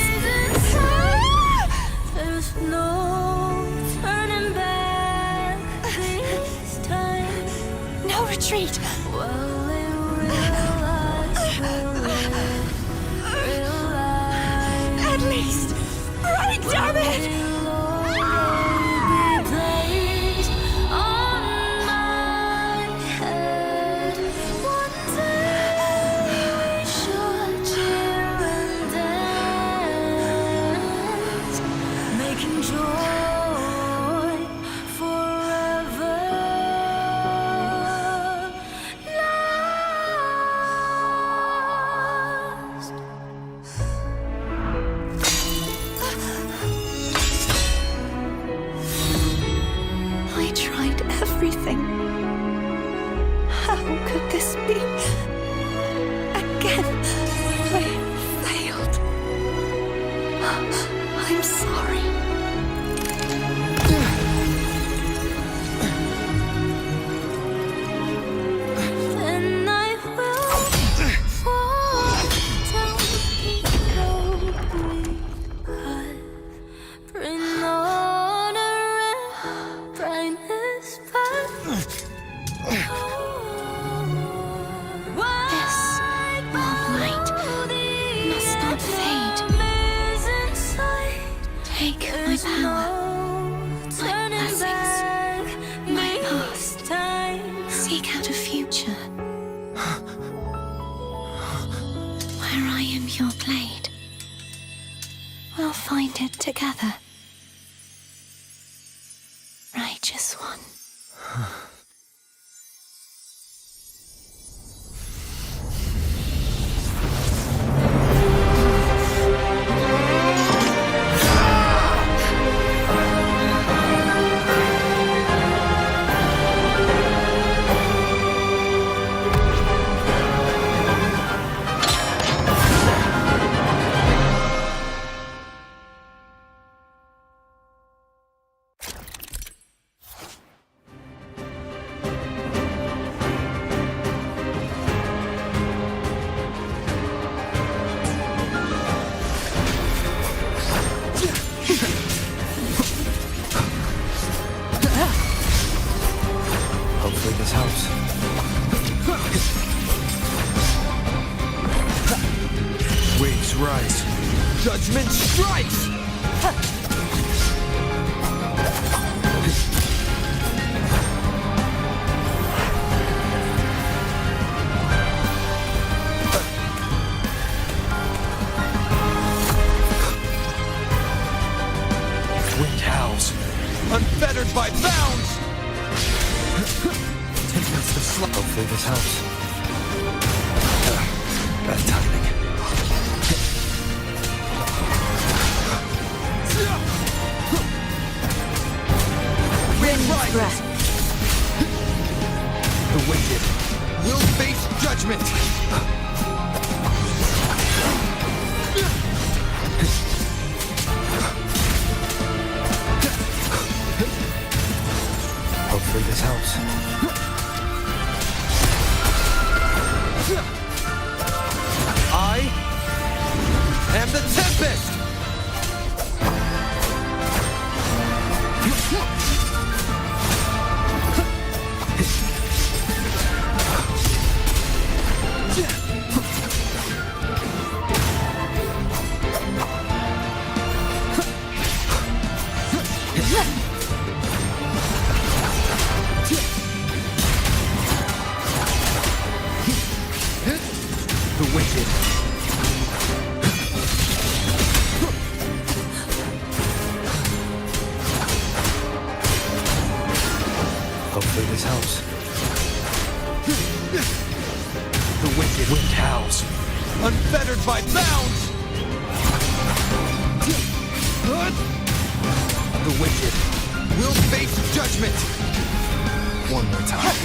There's no turning back this time. No retreat! Well, in real life, At least, right, damn it! How could this be? Again, I failed. I'm sorry. then I will fall down the path. Bring honor and brightness back. Take my power, my blessings, my past. Seek out a future where I am your blade. We'll find it together. Righteous one. Judgment strikes! Wind howls, unfettered by bounds! Tempest the slow. Hopefully this helps. Bad timing. Rin's breath. The wicked will face judgment! Hopefully this helps. I am the Tempest! The wicked. Hopefully this helps. The wicked wind howls, unfettered by bounds! The wicked will face judgment! One more time.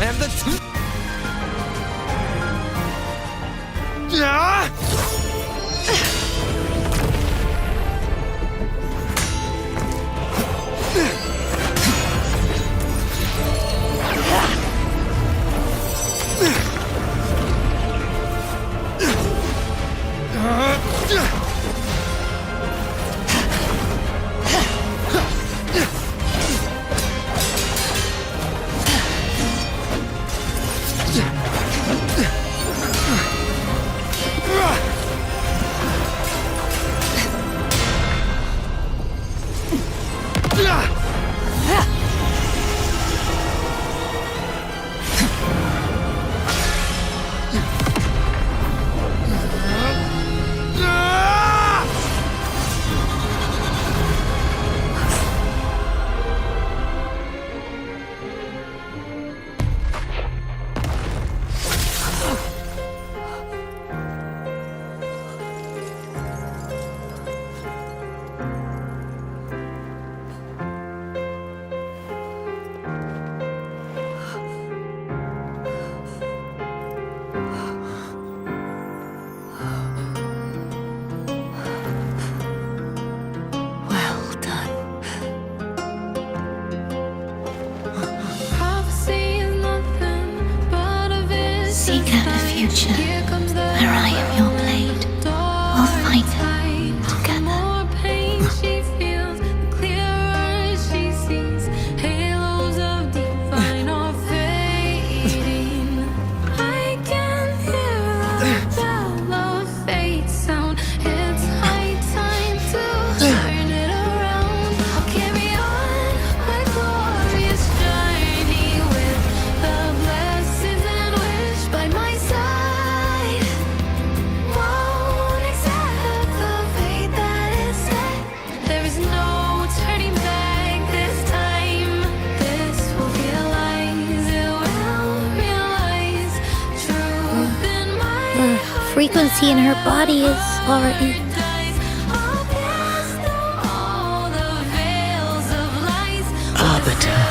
And the Seek out a future where I am your blade. We'll find it together. Frequency in her body is already... Arbiter,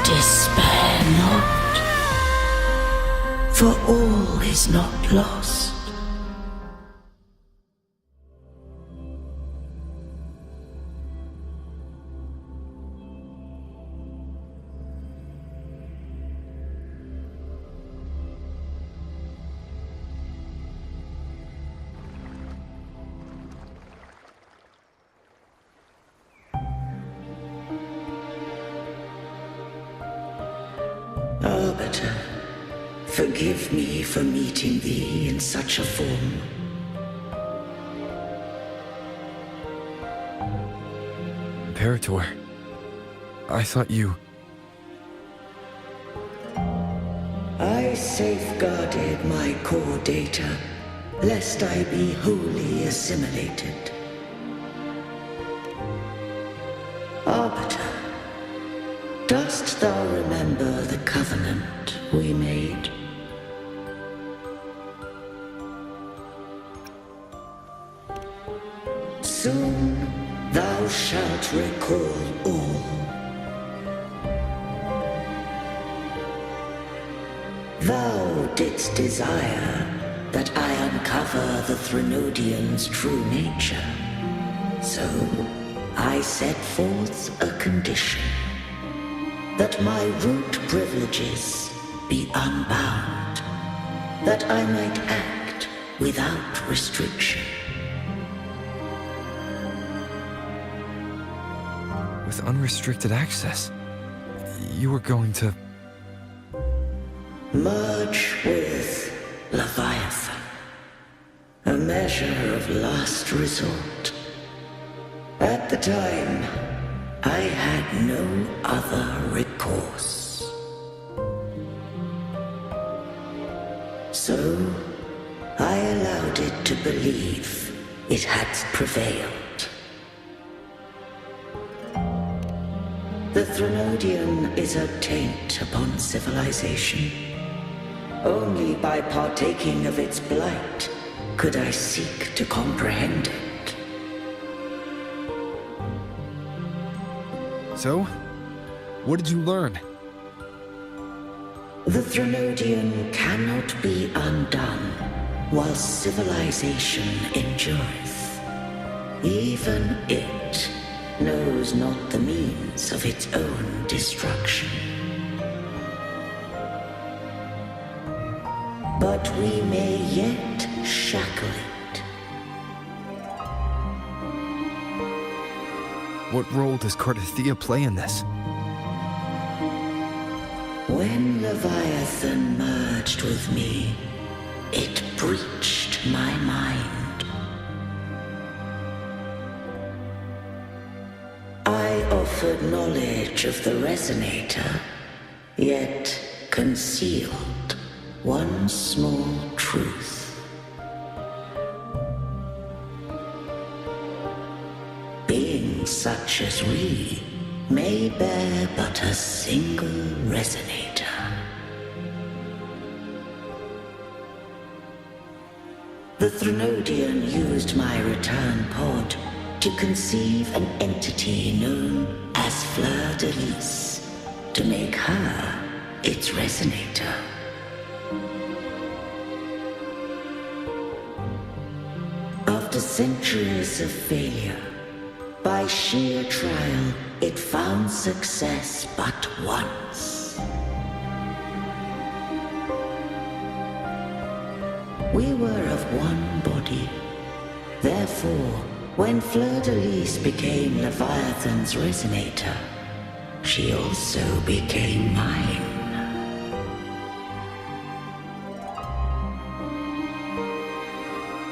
despair not, for all is not lost. Forgive me for meeting thee in such a form. Imperator, I thought you... I safeguarded my core data, lest I be wholly assimilated. Arbiter, dost thou remember the covenant we made? Soon thou shalt recall all. Thou didst desire that I uncover the Threnodian's true nature. So I set forth a condition, that my root privileges be unbound, that I might act without restriction. With unrestricted access, you were going to... Merge with Leviathan, a measure of last resort. At the time, I had no other recourse. So, I allowed it to believe it had prevailed. The Threnodian is a taint upon civilization. Only by partaking of its blight could I seek to comprehend it. So, what did you learn? The Threnodian cannot be undone while civilization endureth. Even it knows not the means of its own destruction. But we may yet shackle it. What role does Cardathea play in this? When Leviathan merged with me, it breached my mind. I offered knowledge of the Resonator, yet concealed one small truth. Beings such as we may bear but a single Resonator. The Threnodian used my return pod to conceive an entity known as Fleur de Lis, to make her its Resonator. After centuries of failure, by sheer trial, it found success but once. We were of one body. Therefore, when Fleur de Lis became Leviathan's Resonator, she also became mine.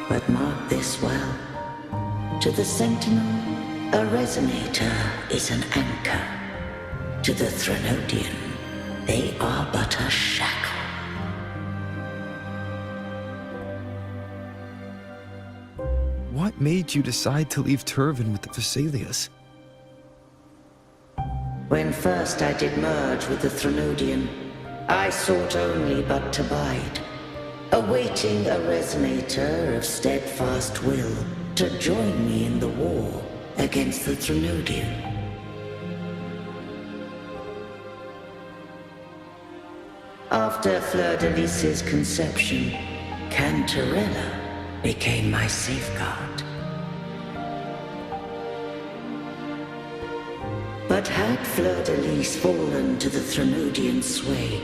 But mark this well. To the Sentinel, a Resonator is an anchor. To the Threnodian, they are but a shackle. What made you decide to leave Turvin with the Thessalias? When first I did merge with the Threnodian, I sought only but to bide, awaiting a Resonator of steadfast will to join me in the war against the Threnodian. After Fleur de Lis's conception, Cantarella became my safeguard. But had Fleur de Lis fallen to the Threnodian sway,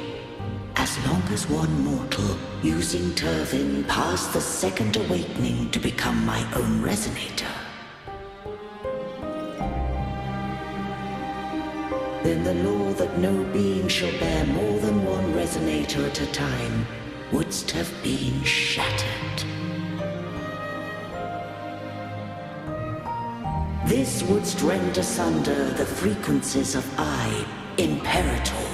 as long as one mortal using Turvin passed the second awakening to become my own Resonator, then the law that no being shall bear more than one resonator at a time wouldst have been shattered. This wouldst rend asunder the frequencies of I, Imperator,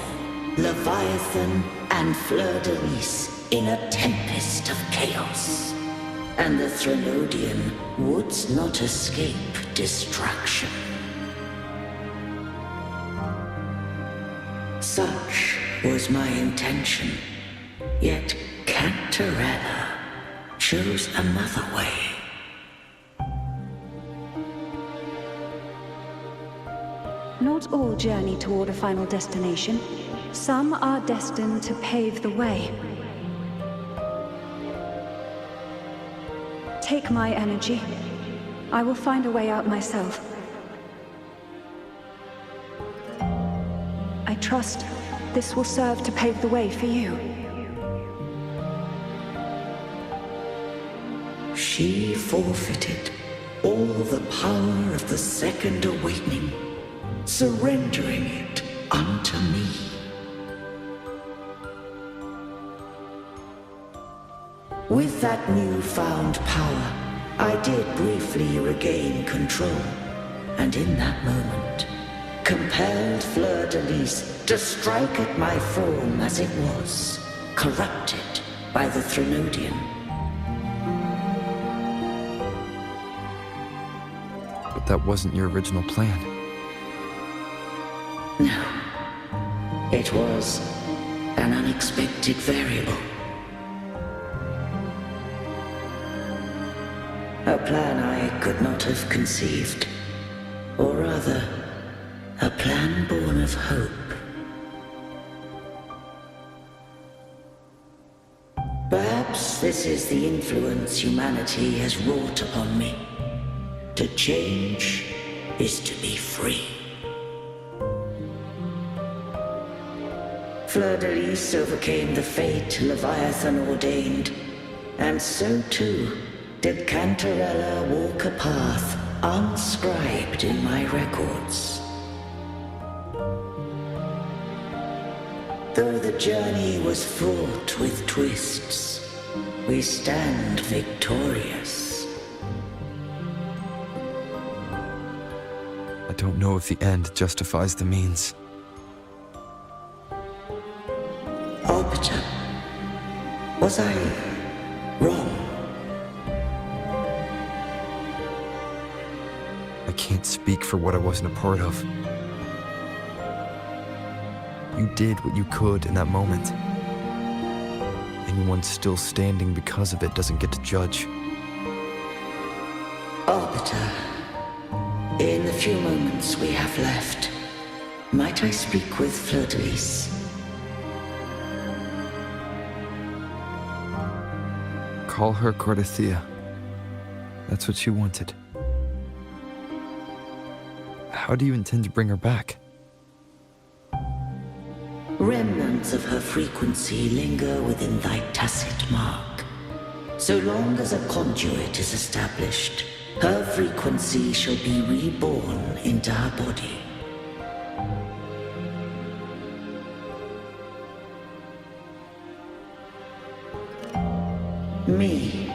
Leviathan, and Fleur-de-Lis in a tempest of chaos. And the Threnodian wouldst not escape destruction. Such was my intention, yet Cantarella chose another way. Not all journey toward a final destination. Some are destined to pave the way. Take my energy. I will find a way out myself. I trust this will serve to pave the way for you. She forfeited all the power of the Second Awakening, surrendering it unto me. With that newfound power, I did briefly regain control, and in that moment, compelled Fleur-de-Lis to strike at my form as it was, corrupted by the Threnodian. But that wasn't your original plan. No. It was an unexpected variable. A plan I could not have conceived. Or rather, a plan born of hope. Perhaps this is the influence humanity has wrought upon me. To change is to be free. Fleur-de-Lis overcame the fate Leviathan ordained, and so too did Cantarella walk a path unscribed in my records. Though the journey was fraught with twists, we stand victorious. I don't know if the end justifies the means. Arbiter, was I wrong? I can't speak for what I wasn't a part of. You did what you could in that moment. Anyone still standing because of it doesn't get to judge. Arbiter, in the few moments we have left, might I speak with Fleur-de-Lis? Call her Cardathea. That's what she wanted. How do you intend to bring her back? Remnants of her frequency linger within thy tacit mark. So long as a conduit is established, her frequency shall be reborn into her body. Me.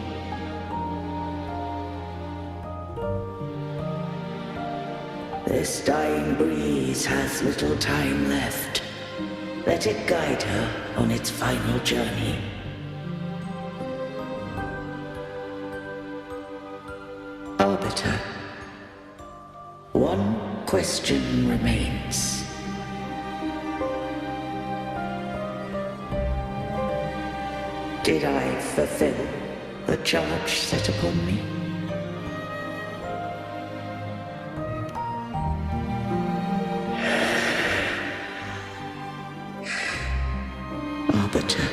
This dying breeze has little time left. Let it guide her on its final journey. Arbiter, one question remains. Did I fulfill the charge set upon me? Arbiter,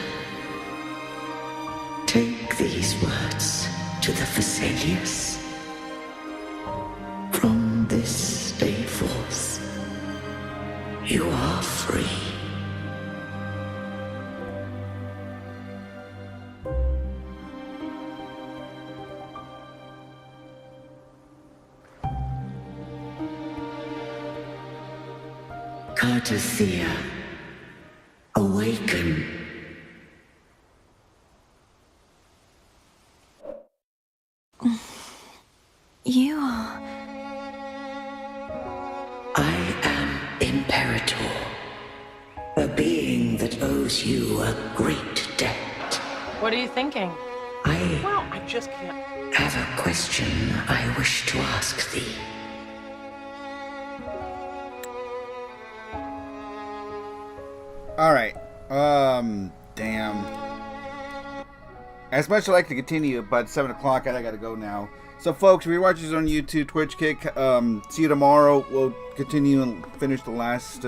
take these words to the Vesalius. From this day forth, you are free. Artesia, awaken. You are... I am Imperator, a being that owes you a great debt. What are you thinking? Well, I just can't... Have a question I wish to ask thee. Alright. Damn. As much as I like to continue, but 7 o'clock, I gotta go now. So, folks, if you're watching this on YouTube, Twitch Kick, see you tomorrow. We'll continue and finish the last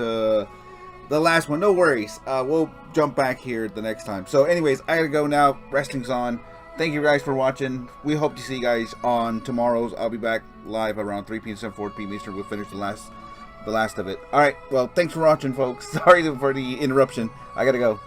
one. No worries. We'll jump back here the next time. So, anyways, I gotta go now. Resting's on. Thank you guys for watching. We hope to see you guys on tomorrow's. I'll be back live around 3 p.m. 4 p.m. Eastern. We'll finish the last of it. Alright, well, thanks for watching, folks. Sorry for the interruption. I gotta go.